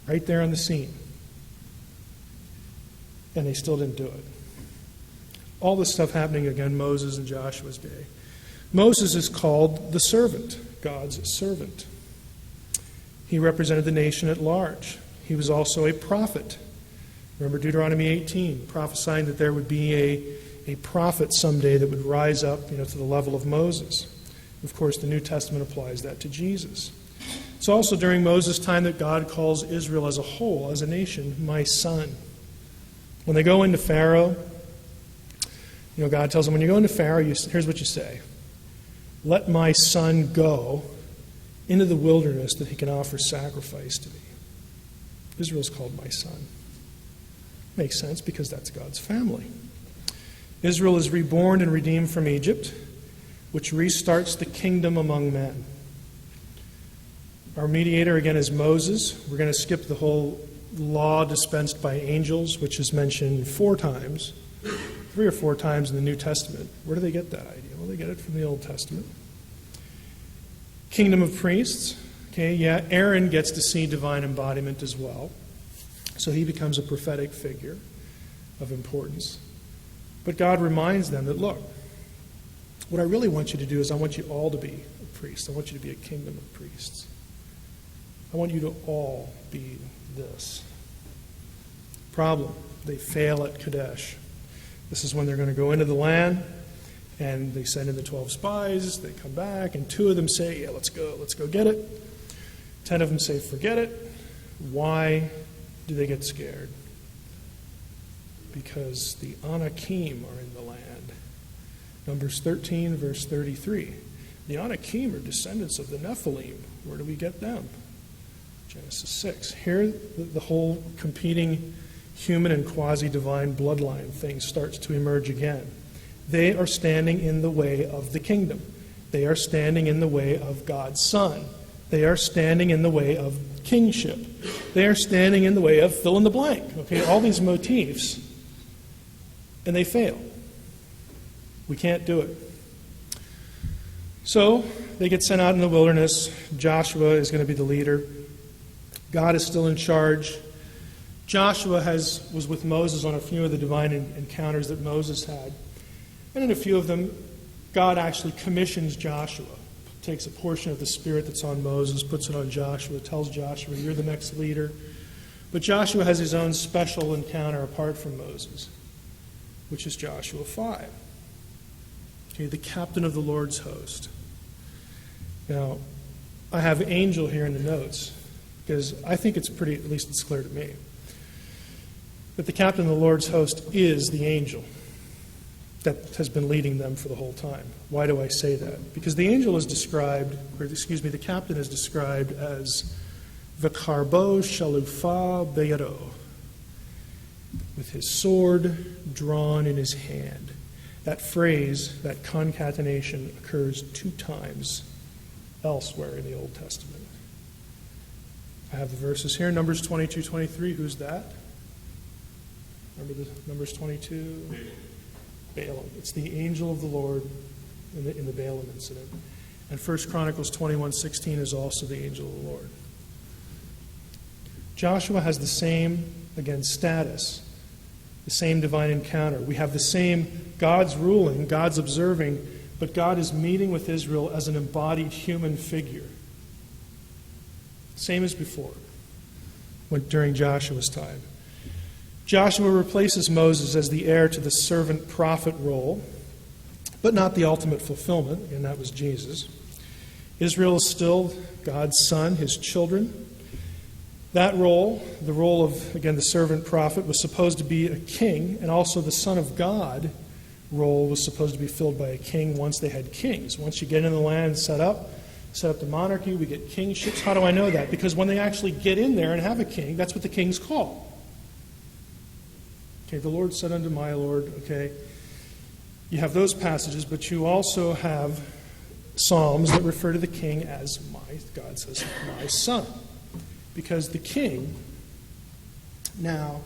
right there on the scene. And they still didn't do it. All this stuff happening again, Moses and Joshua's day. Moses is called the servant, God's servant. He represented the nation at large. He was also a prophet. Remember Deuteronomy 18, prophesying that there would be a prophet someday that would rise up, to the level of Moses. Of course, the New Testament applies that to Jesus. It's also during Moses' time that God calls Israel as a whole, as a nation, my son. When they go into Pharaoh, God tells them, when you go into Pharaoh, here's what you say. Let my son go into the wilderness that he can offer sacrifice to me. Israel's called my son. Makes sense because that's God's family. Israel is reborn and redeemed from Egypt, which restarts the kingdom among men. Our mediator, again, is Moses. We're going to skip the whole law dispensed by angels, which is mentioned 4 times, 3 or 4 times in the New Testament. Where do they get that idea? Well, they get it from the Old Testament. Kingdom of priests. Aaron gets to see divine embodiment as well. So he becomes a prophetic figure of importance. But God reminds them that, look, what I really want you to do is I want you all to be a priest. I want you to be a kingdom of priests. I want you to all be this. Problem, they fail at Kadesh. This is when they're going to go into the land, and they send in the 12 spies. They come back, and 2 of them say, yeah, let's go get it. 10 of them say, forget it. Why do they get scared? Because the Anakim are in the land. Numbers 13, verse 33. The Anakim are descendants of the Nephilim. Where do we get them? Genesis 6. Here, the whole competing human and quasi-divine bloodline thing starts to emerge again. They are standing in the way of the kingdom. They are standing in the way of God's Son. They are standing in the way of kingship. They are standing in the way of fill in the blank. All these motifs. And they fail. We can't do it. So they get sent out in the wilderness. Joshua is going to be the leader. God is still in charge. Joshua was with Moses on a few of the divine encounters that Moses had. And in a few of them, God actually commissions Joshua. Takes a portion of the spirit that's on Moses, puts it on Joshua, tells Joshua, you're the next leader. But Joshua has his own special encounter apart from Moses, which is Joshua 5. The captain of the Lord's host. Now, I have angel here in the notes, because I think it's pretty, at least it's clear to me, that the captain of the Lord's host is the angel that has been leading them for the whole time. Why do I say that? Because the angel is described, the captain is described as V'karbo shalufa beyado, with his sword drawn in his hand. That phrase, that concatenation, occurs 2 times elsewhere in the Old Testament. I have the verses here. Numbers 22, 23. Who's that? Remember the Numbers 22? Balaam. It's the angel of the Lord in the Balaam incident. And 1 Chronicles 21, 16 is also the angel of the Lord. Joshua has the same, again, status, the same divine encounter. We have the same God's ruling, God's observing, but God is meeting with Israel as an embodied human figure. Same as before, during Joshua's time. Joshua replaces Moses as the heir to the servant prophet role, but not the ultimate fulfillment, and that was Jesus. Israel is still God's son, his children. That role, the role of, again, the servant prophet, was supposed to be a king, and also the Son of God role was supposed to be filled by a king once they had kings. Once you get in the land, set up the monarchy, we get kingships. How do I know that? Because when they actually get in there and have a king, that's what the king's called. Okay, the Lord said unto my Lord, okay. You have those passages, but you also have Psalms that refer to the king as God says, my son. Because the king now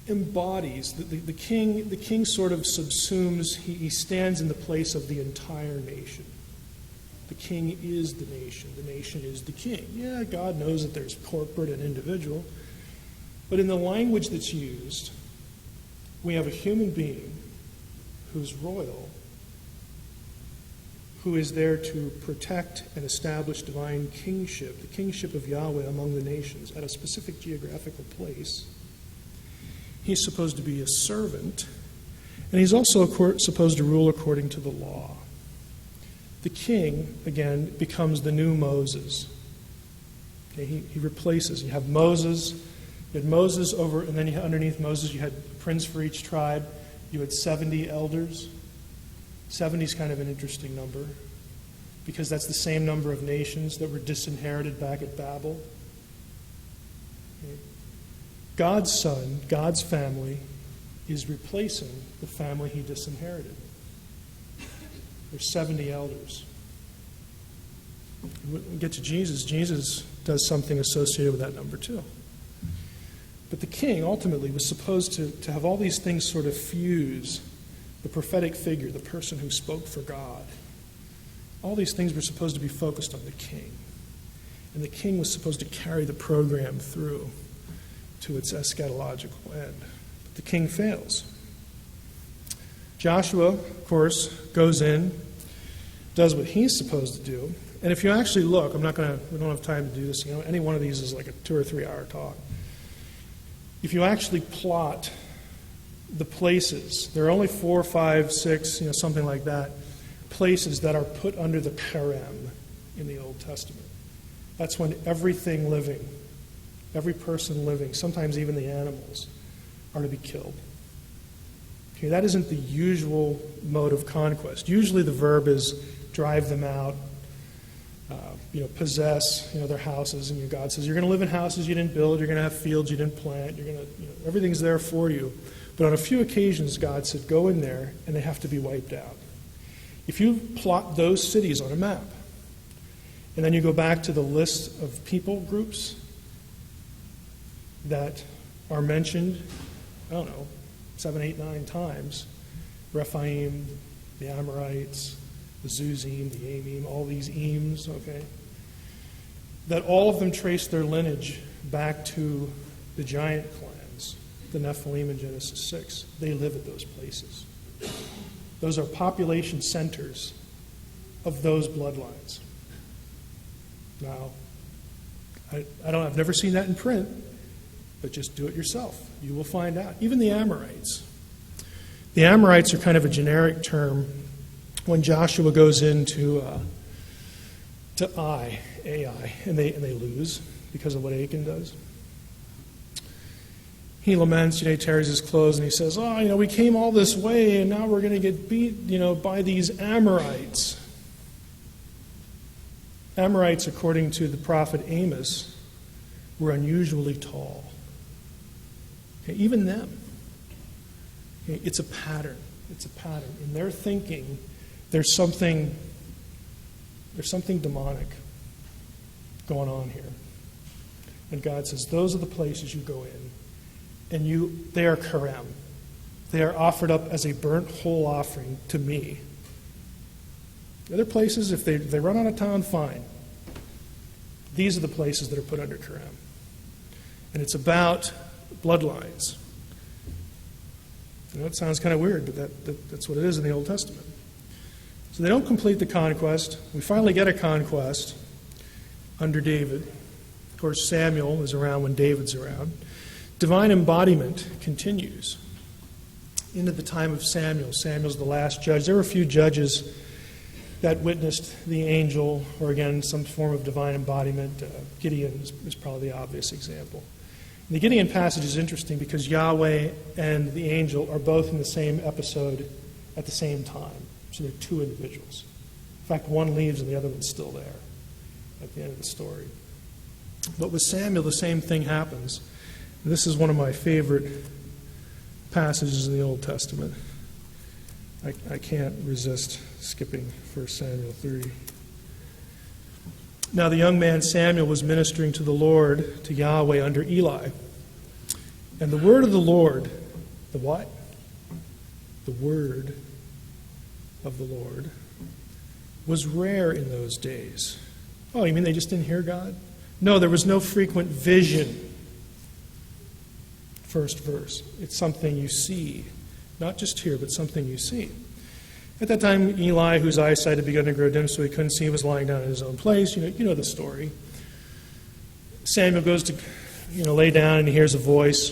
embodies, the king sort of subsumes, he stands in the place of the entire nation. The king is the nation is the king. Yeah, God knows that there's corporate and individual, but in the language that's used, we have a human being who's royal, who is there to protect and establish divine kingship, the kingship of Yahweh among the nations at a specific geographical place. He's supposed to be a servant, and he's also supposed to rule according to the law. The king, again, becomes the new Moses. Okay, he replaces. You have Moses. You had Moses over, and then underneath Moses you had a prince for each tribe. You had 70 elders. 70 is kind of an interesting number because that's the same number of nations that were disinherited back at Babel. Okay. God's son, God's family, is replacing the family he disinherited. There's 70 elders. When we get to Jesus, Jesus does something associated with that number too. But the king ultimately was supposed to have all these things sort of fuse. The prophetic figure, the person who spoke for God. All these things were supposed to be focused on the king. And the king was supposed to carry the program through to its eschatological end. But the king fails. Joshua, of course, goes in, does what he's supposed to do. And if you actually look, we don't have time to do this. Any one of these is like a 2 or 3 hour talk. If you actually plot the places, there are only 4, 5, 6, something like that, places that are put under the parem in the Old Testament. That's when everything living, every person living, sometimes even the animals, are to be killed. Okay, that isn't the usual mode of conquest. Usually the verb is drive them out, possess, their houses, and God says, you're going to live in houses you didn't build, you're going to have fields you didn't plant, you're going to, everything's there for you. But on a few occasions, God said, go in there, and they have to be wiped out. If you plot those cities on a map, and then you go back to the list of people groups that are mentioned, 7, 8, 9 times, Rephaim, the Amorites, the Zuzim, the Amim, all these Eames, okay, that all of them trace their lineage back to the giant clans, the Nephilim in Genesis 6. They live at those places. Those are population centers of those bloodlines. Now, I've never seen that in print, but just do it yourself. You will find out. Even the Amorites. The Amorites are kind of a generic term when Joshua goes into Ai, and they lose because of what Achan does. He laments, he tears his clothes, and he says, we came all this way, and now we're going to get beat, by these Amorites. Amorites, according to the prophet Amos, were unusually tall. Okay, even them. Okay, it's a pattern. It's a pattern. In their thinking, there's something demonic going on here. And God says, those are the places you go in. And they are karem. They are offered up as a burnt whole offering to me. The other places, if they run out of town, fine. These are the places that are put under karem. And it's about bloodlines. I know it sounds kind of weird, but that's what it is in the Old Testament. So they don't complete the conquest. We finally get a conquest under David. Of course, Samuel is around when David's around. Divine embodiment continues into the time of Samuel. Samuel's the last judge. There were a few judges that witnessed the angel, or again, some form of divine embodiment. Gideon is probably the obvious example. And the Gideon passage is interesting because Yahweh and the angel are both in the same episode at the same time. So they're two individuals. In fact, one leaves and the other one's still there at the end of the story. But with Samuel, the same thing happens. And this is one of my favorite passages in the Old Testament. I can't resist skipping 1 Samuel 3. Now the young man Samuel was ministering to the Lord, to Yahweh, under Eli. And the word of the Lord, the what? The word of the Lord was rare in those days. Oh, you mean they just didn't hear God? No, there was no frequent vision. First verse. It's something you see. Not just hear, but something you see. At that time, Eli, whose eyesight had begun to grow dim so he couldn't see, was lying down in his own place. You know the story. Samuel goes to lay down and he hears a voice.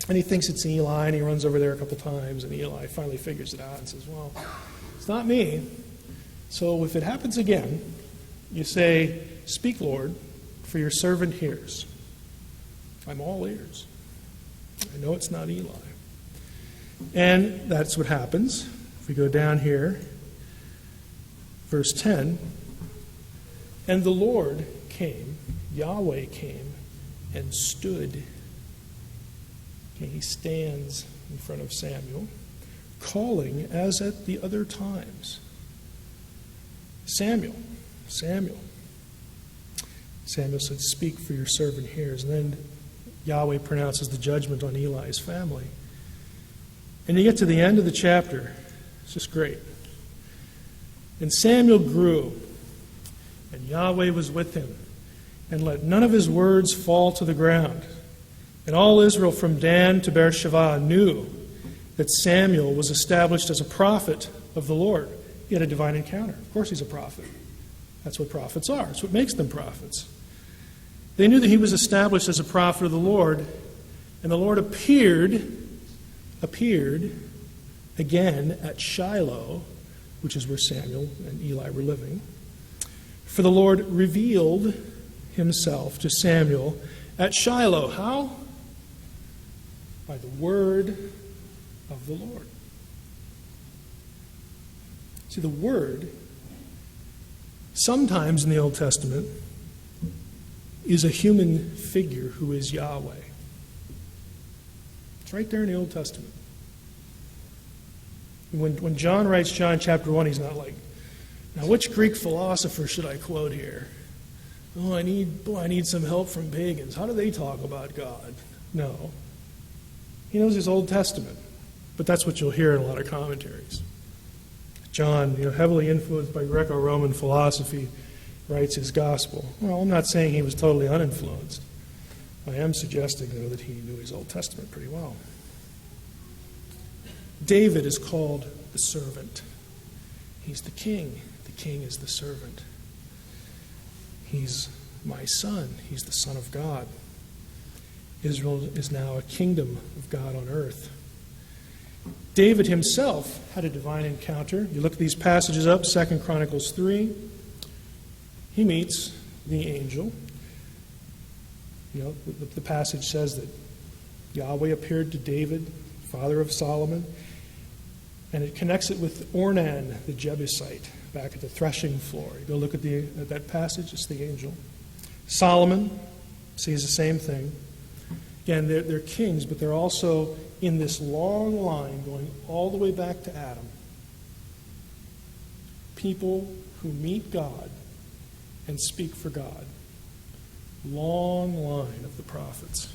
And he thinks it's Eli, and he runs over there a couple times. And Eli finally figures it out and says, well, it's not me. So if it happens again, you say, speak, Lord, for your servant hears. I'm all ears. I know it's not Eli. And that's what happens. If we go down here, verse 10, and the Lord came, Yahweh came, and stood. Okay, he stands in front of Samuel, calling as at the other times. Samuel, Samuel. Samuel said, speak, for your servant hears. And then Yahweh pronounces the judgment on Eli's family. And you get to the end of the chapter. It's just great. And Samuel grew, and Yahweh was with him, and let none of his words fall to the ground. And all Israel from Dan to Beersheba knew that Samuel was established as a prophet of the Lord. He had a divine encounter. Of course he's a prophet. That's what prophets are. That's what makes them prophets. They knew that he was established as a prophet of the Lord, and the Lord appeared again at Shiloh, which is where Samuel and Eli were living. For the Lord revealed himself to Samuel at Shiloh. How? By the word of the Lord. See, the word, sometimes in the Old Testament, is a human figure who is Yahweh. It's right there in the Old Testament. When John writes John chapter 1, he's not like, now which Greek philosopher should I quote here? Oh, I need some help from pagans. How do they talk about God? No. He knows his Old Testament. But that's what you'll hear in a lot of commentaries. John, heavily influenced by Greco-Roman philosophy, writes his gospel. Well, I'm not saying he was totally uninfluenced. I am suggesting, though, that he knew his Old Testament pretty well. David is called the servant. He's the king. The king is the servant. He's my son. He's the Son of God. Israel is now a kingdom of God on earth. David himself had a divine encounter. You look these passages up, 2 Chronicles 3. He meets the angel. The passage says that Yahweh appeared to David, father of Solomon, and it connects it with Ornan, the Jebusite, back at the threshing floor. You go look at that passage, it's the angel. Solomon sees the same thing. Again, they're kings, but they're also in this long line going all the way back to Adam. People who meet God and speak for God. Long line of the prophets.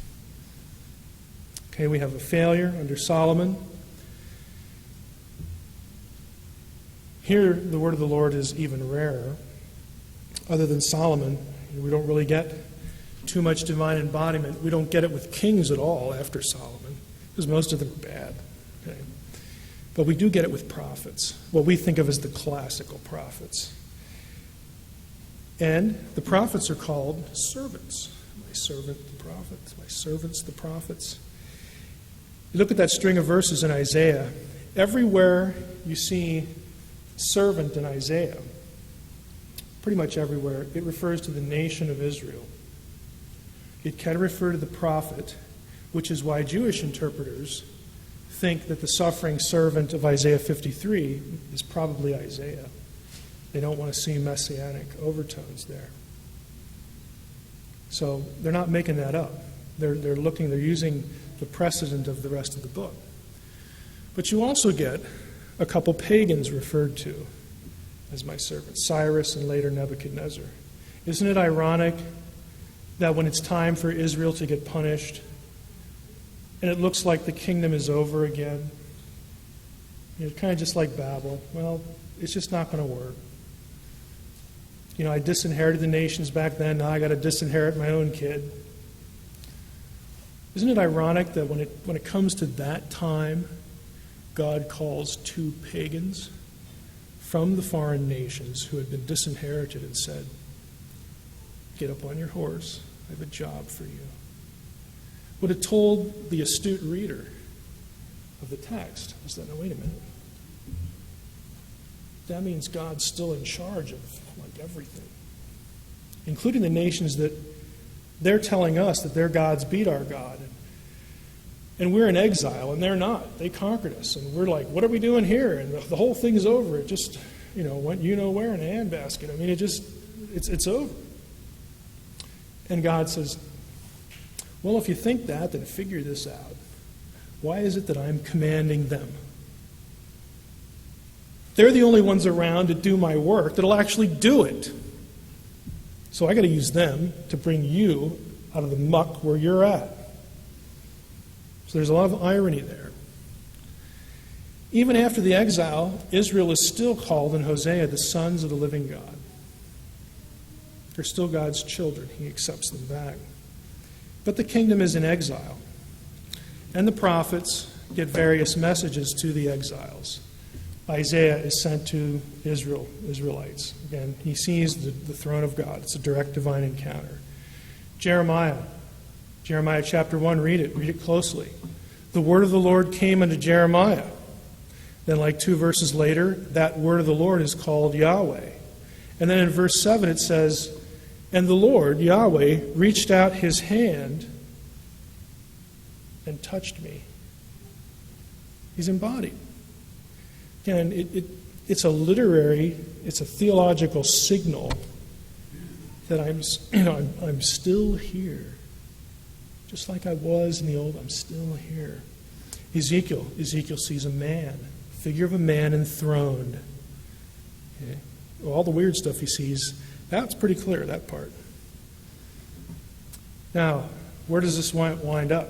Okay, we have a failure under Solomon. Here, the word of the Lord is even rarer. Other than Solomon, we don't really get too much divine embodiment. We don't get it with kings at all after Solomon, because most of them are bad. Okay? But we do get it with prophets, what we think of as the classical prophets. And the prophets are called servants. My servant, the prophets. My servants, the prophets. You look at that string of verses in Isaiah. Everywhere you see servant in Isaiah, pretty much everywhere, it refers to the nation of Israel. It can refer to the prophet, which is why Jewish interpreters think that the suffering servant of Isaiah 53 is probably Isaiah. They don't want to see messianic overtones there. So they're not making that up. They're using the precedent of the rest of the book. But you also get a couple pagans referred to as my servants, Cyrus and later Nebuchadnezzar. Isn't it ironic that when it's time for Israel to get punished, and it looks like the kingdom is over again, kind of just like Babel, well, it's just not going to work. I disinherited the nations back then, now I got to disinherit my own kid. Isn't it ironic that when it comes to that time, God calls two pagans from the foreign nations who had been disinherited and said, get up on your horse, I have a job for you. Would have told the astute reader of the text is that, no, wait a minute. That means God's still in charge of everything, including the nations that they're telling us that their gods beat our God. And we're in exile, and they're not. They conquered us. And we're like, what are we doing here? And the whole thing is over. It just, went where in a handbasket. I mean, it's over. And God says, well, if you think that, then figure this out. Why is it that I'm commanding them? They're the only ones around to do my work that'll actually do it. So I got to use them to bring you out of the muck where you're at. So there's a lot of irony there. Even after the exile, Israel is still called in Hosea the sons of the living God. They're still God's children. He accepts them back. But the kingdom is in exile. And the prophets get various messages to the exiles. Isaiah is sent to Israelites. Again, he sees the throne of God. It's a direct divine encounter. Jeremiah chapter 1, read it closely. The word of the Lord came unto Jeremiah. Then, like 2 verses later, that word of the Lord is called Yahweh. And then in verse 7 it says, and the Lord, Yahweh, reached out his hand and touched me. He's embodied. Again, it's a literary, it's a theological signal that I'm still here. Just like I was in the old, I'm still here. Ezekiel sees a man, figure of a man enthroned. Okay? Well, all the weird stuff he sees, that's pretty clear, that part. Now, where does this wind up?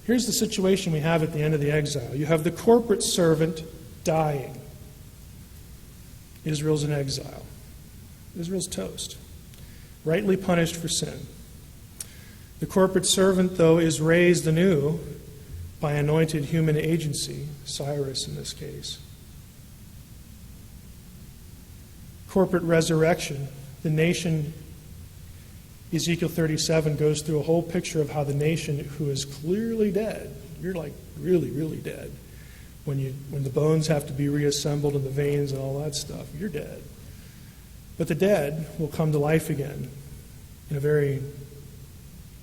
Here's the situation we have at the end of the exile. You have the corporate servant dying. Israel's in exile. Israel's toast. Rightly punished for sin. The corporate servant, though, is raised anew by anointed human agency, Cyrus in this case. Corporate resurrection. The nation, Ezekiel 37 goes through a whole picture of how the nation who is clearly dead, you're like really, really dead. When the bones have to be reassembled and the veins and all that stuff, you're dead. But the dead will come to life again in a very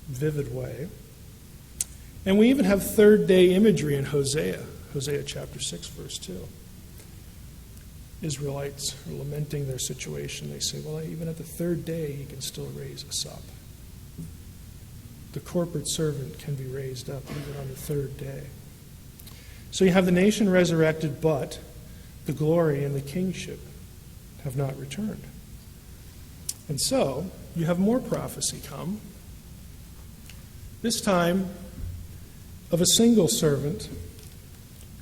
vivid way. And we even have third day imagery in Hosea chapter 6, verse 2. Israelites are lamenting their situation. They say, well, even at the third day, he can still raise us up. The corporate servant can be raised up even on the third day. So you have the nation resurrected, but the glory and the kingship have not returned. And so you have more prophecy come, this time of a single servant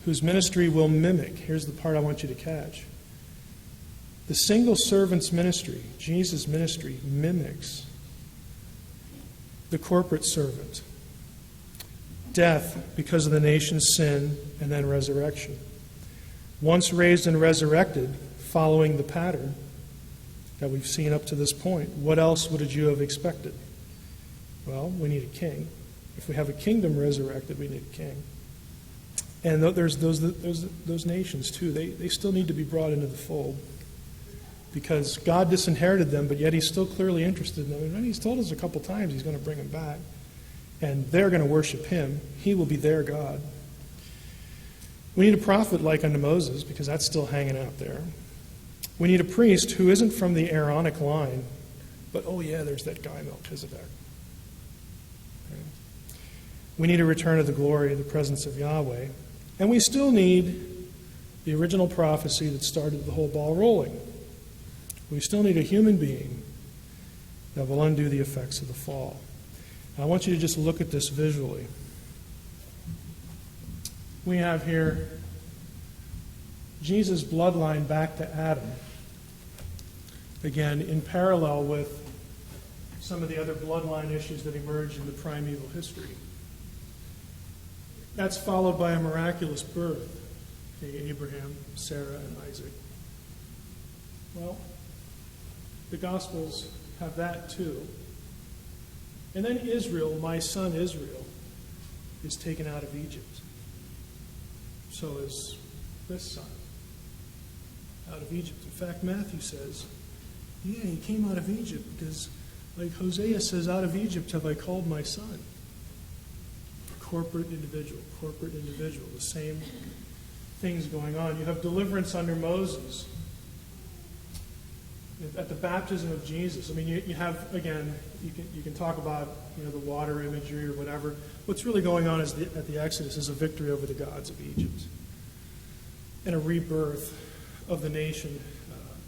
whose ministry will mimic. Here's the part I want you to catch. The single servant's ministry, Jesus' ministry, mimics the corporate servant. Death because of the nation's sin, and then resurrection. Once raised and resurrected, following the pattern that we've seen up to this point, what else would a Jew have expected? Well, we need a king. If we have a kingdom resurrected, we need a king. And there's those nations, too. They still need to be brought into the fold. Because God disinherited them, but yet he's still clearly interested in them. And he's told us a couple times he's going to bring them back. And they're going to worship him. He will be their God. We need a prophet like unto Moses, because that's still hanging out there. We need a priest who isn't from the Aaronic line, but, oh yeah, there's that guy Melchizedek. Okay. We need a return of the glory of the presence of Yahweh. And we still need the original prophecy that started the whole ball rolling. We still need a human being that will undo the effects of the fall. And I want you to just look at this visually. We have here Jesus' bloodline back to Adam. Again, in parallel with some of the other bloodline issues that emerged in the primeval history. That's followed by a miraculous birth. Okay, Abraham, Sarah, and Isaac. Well, the Gospels have that too. And then Israel, my son Israel, is taken out of Egypt. So is this son out of Egypt. In fact, Matthew says, yeah, he came out of Egypt because, like Hosea says, out of Egypt have I called my son. Corporate individual, the same things going on. You have deliverance under Moses. At the baptism of Jesus, I mean, you have, again, you can talk about, the water imagery or whatever. What's really going on is at the Exodus is a victory over the gods of Egypt and a rebirth of the nation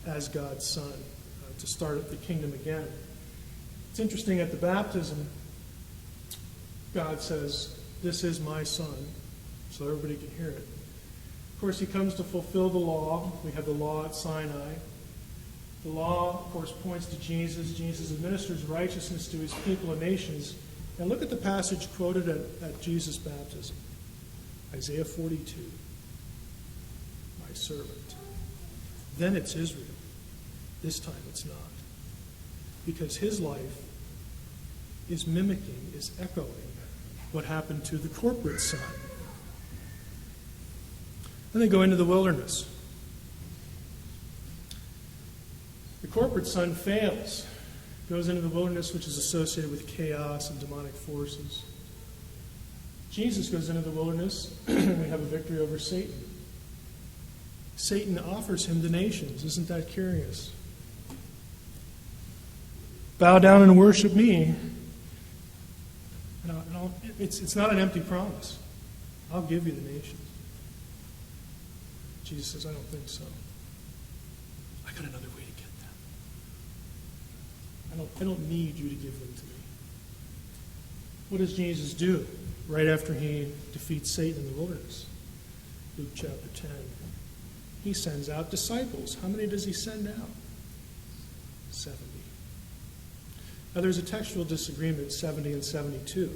as God's son to start up the kingdom again. It's interesting, at the baptism, God says, "This is my son," so everybody can hear it. Of course, he comes to fulfill the law. We have the law at Sinai. The law, of course, points to Jesus. Jesus administers righteousness to his people and nations. And look at the passage quoted at Jesus' baptism. Isaiah 42. My servant. Then it's Israel. This time it's not. Because his life is mimicking, is echoing what happened to the corporate son. Then they go into the wilderness. The corporate son fails, goes into the wilderness, which is associated with chaos and demonic forces. Jesus goes into the wilderness, and we have a victory over Satan. Satan offers him the nations. Isn't that curious? Bow down and worship me. It's not an empty promise. I'll give you the nations. Jesus says, I don't think so. I got another way to get them. I don't need you to give them to me. What does Jesus do right after he defeats Satan in the wilderness? Luke chapter 10. He sends out disciples. How many does he send out? 70. Now there's a textual disagreement, 70 and 72.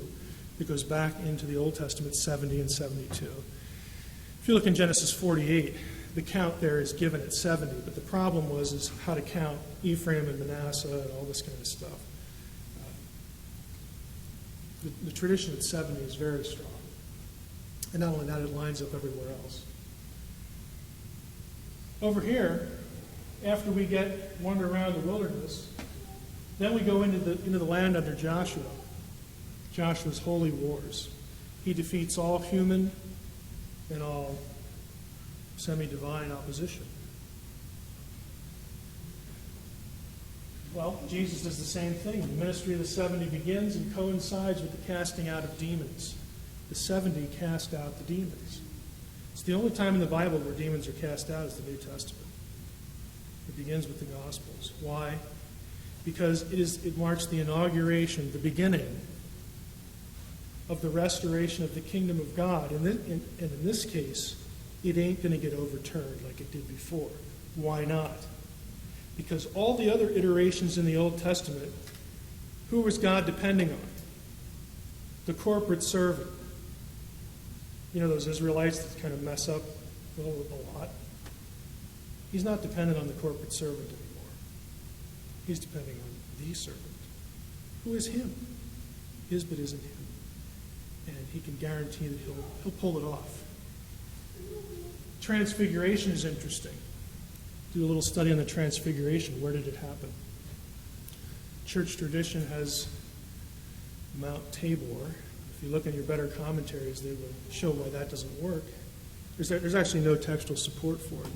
It goes back into the Old Testament, 70 and 72. If you look in Genesis 48, the count there is given at 70, but the problem is how to count Ephraim and Manasseh and all this kind of stuff. The tradition at 70 is very strong. And not only that, it lines up everywhere else. Over here, after we wander around the wilderness, then we go into the land under Joshua. Joshua's holy wars. He defeats all human and all semi-divine opposition. Well, Jesus does the same thing. The ministry of the 70 begins and coincides with the casting out of demons. The 70 cast out the demons. It's the only time in the Bible where demons are cast out is the New Testament. It begins with the Gospels. Why? Because it marks the inauguration, the beginning of the restoration of the kingdom of God. And in this case, it ain't going to get overturned like it did before. Why not? Because all the other iterations in the Old Testament, who was God depending on? The corporate servant. You know those Israelites that kind of mess up a lot? He's not dependent on the corporate servant anymore. He's depending on the servant, who is him. His but isn't him. And he can guarantee that he'll pull it off. Transfiguration is interesting. Do a little study on the transfiguration. Where did it happen? Church tradition has Mount Tabor. If you look in your better commentaries, they will show why that doesn't work. There's actually no textual support for it.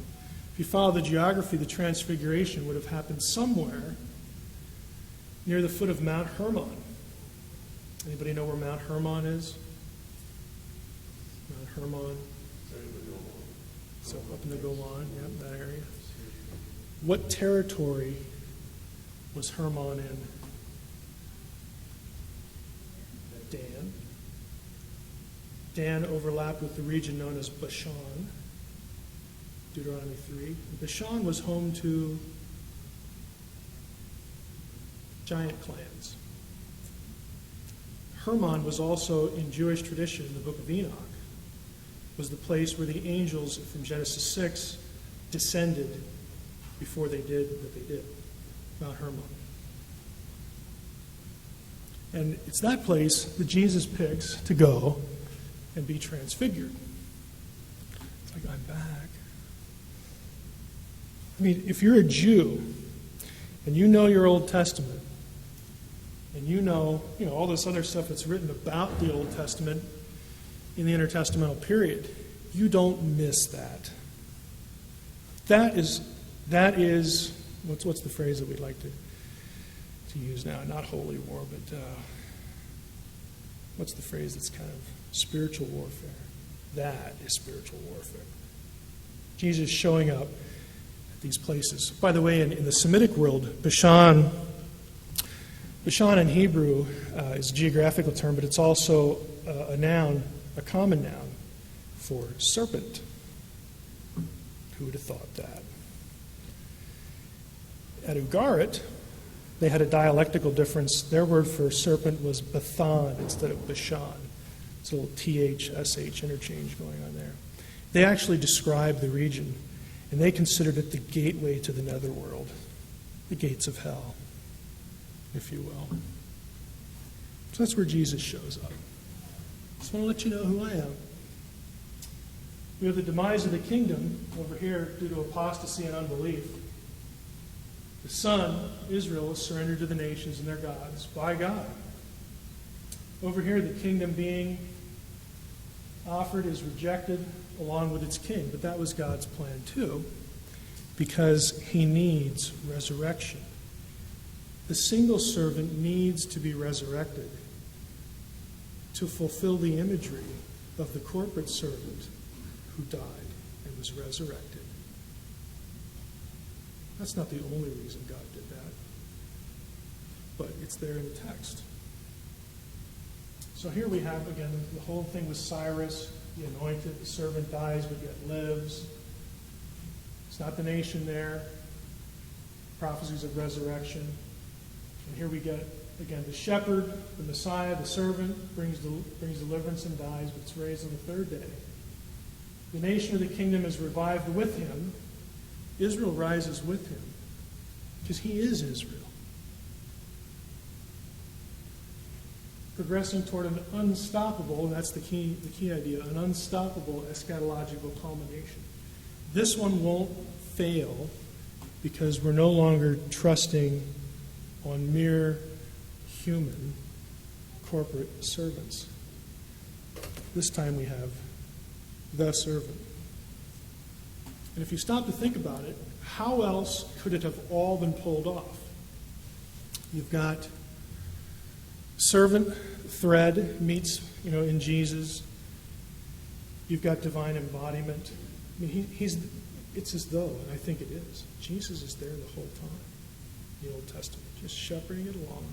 If you follow the geography, the transfiguration would have happened somewhere near the foot of Mount Hermon. Anybody know where Mount Hermon is? Mount Hermon. So up in the Golan, that area. What territory was Hermon in? Dan. Dan overlapped with the region known as Bashan, Deuteronomy 3. Bashan was home to giant clans. Hermon was also, in Jewish tradition, in the book of Enoch, was the place where the angels from Genesis 6 descended before they did what they did, Mount Hermon. And it's that place that Jesus picks to go and be transfigured. It's like, I'm back. I mean, if you're a Jew and you know your Old Testament, and you know all this other stuff that's written about the Old Testament in the intertestamental period, you don't miss that. That is what's the phrase that we'd like to use now? Not holy war, but what's the phrase that's kind of spiritual warfare? That is spiritual warfare. Jesus showing up at these places. By the way, in the Semitic world, Bashan in Hebrew is a geographical term, but it's also a noun, a common noun for serpent. Who would have thought that? At Ugarit, they had a dialectical difference. Their word for serpent was Bathan instead of Bashan. It's a little TH-SH interchange going on there. They actually described the region, and they considered it the gateway to the netherworld, the gates of hell, if you will. So that's where Jesus shows up. Just want to let you know who I am. We have the demise of the kingdom over here due to apostasy and unbelief. The Son, Israel, is surrendered to the nations and their gods by God. Over here, the kingdom being offered is rejected along with its king. But that was God's plan too, because he needs resurrection. The single servant needs to be resurrected to fulfill the imagery of the corporate servant who died and was resurrected. That's not the only reason God did that, but it's there in the text. So here we have, again, the whole thing with Cyrus, the anointed, the servant dies but yet lives. It's not the nation there. Prophecies of resurrection. And here we get, again, the shepherd, the Messiah, the servant, brings deliverance and dies, but it's raised on the third day. The nation of the kingdom is revived with him. Israel rises with him, because he is Israel. Progressing toward an unstoppable, and that's the key idea, an unstoppable eschatological culmination. This one won't fail because we're no longer trusting on mere human corporate servants. This time we have the servant. And if you stop to think about it, how else could it have all been pulled off? You've got servant thread meets, in Jesus. You've got divine embodiment. I mean, it's as though, and I think it is, Jesus is there the whole time in the Old Testament, just shepherding it along,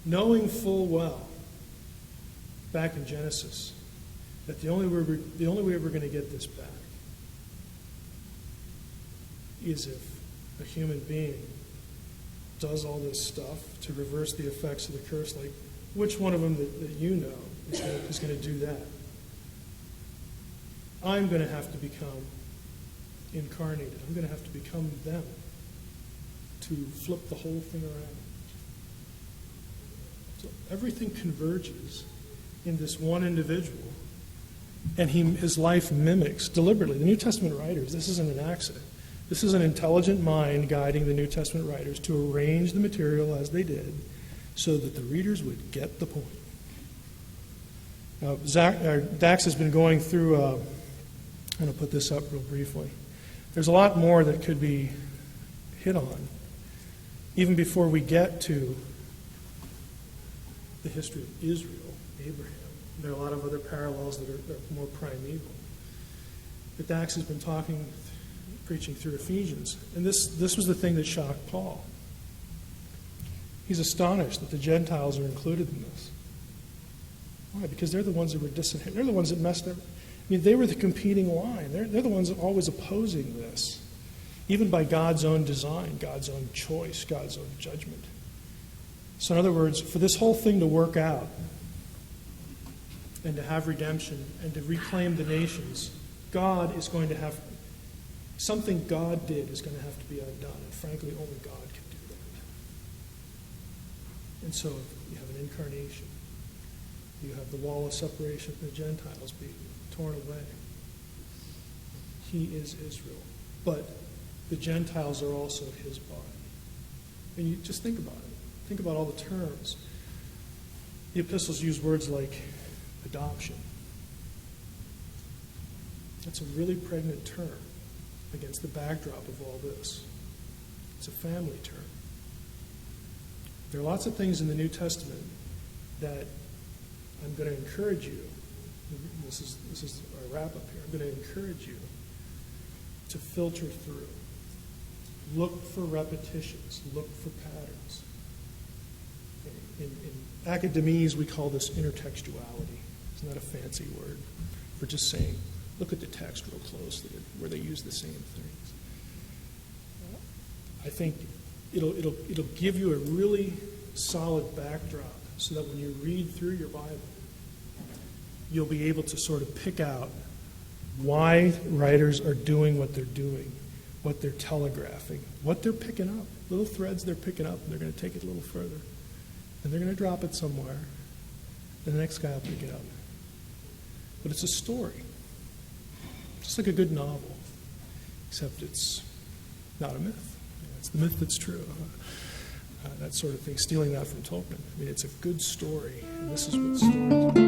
knowing full well, back in Genesis, that the only way we're going to get this back is if a human being does all this stuff to reverse the effects of the curse, like Which one of them that you know is going to do that? I'm going to have to become incarnated. I'm going to have to become them to flip the whole thing around. So everything converges in this one individual, and his life mimics deliberately. The New Testament writers, this isn't an accident. This is an intelligent mind guiding the New Testament writers to arrange the material as they did so that the readers would get the point. Now, Dax has been going through, I'm going to put this up real briefly. There's a lot more that could be hit on, even before we get to the history of Israel, Abraham. There are a lot of other parallels that are more primeval. But Dax has been preaching through Ephesians. And this was the thing that shocked Paul. He's astonished that the Gentiles are included in this. Why? Because they're the ones that were disinherited. They're the ones that messed up. I mean, they were the competing line. They're the ones that always opposing this, even by God's own design, God's own choice, God's own judgment. So in other words, for this whole thing to work out and to have redemption and to reclaim the nations, God is going to have, something God did is going to have to be undone. And frankly, only God can do that. And so you have an incarnation. You have the wall of separation from the Gentiles being torn away. He is Israel. But the Gentiles are also his body. And you just think about it. Think about all the terms. The epistles use words like adoption. That's a really pregnant term against the backdrop of all this. It's a family term. There are lots of things in the New Testament that I'm going to encourage you. This is our wrap up here. I'm going to encourage you to filter through. Look for repetitions. Look for patterns. In academese, we call this intertextuality. Isn't that a fancy word for just saying, look at the text real closely, where they use the same things? I think it'll give you a really solid backdrop so that when you read through your Bible, you'll be able to sort of pick out why writers are doing what they're doing, what they're telegraphing, what they're picking up, little threads they're picking up, and they're going to take it a little further. And they're going to drop it somewhere, and the next guy will pick it up. But it's a story, just like a good novel, except it's not a myth. It's the myth that's true. That sort of thing, stealing that from Tolkien. I mean, it's a good story, and this is what story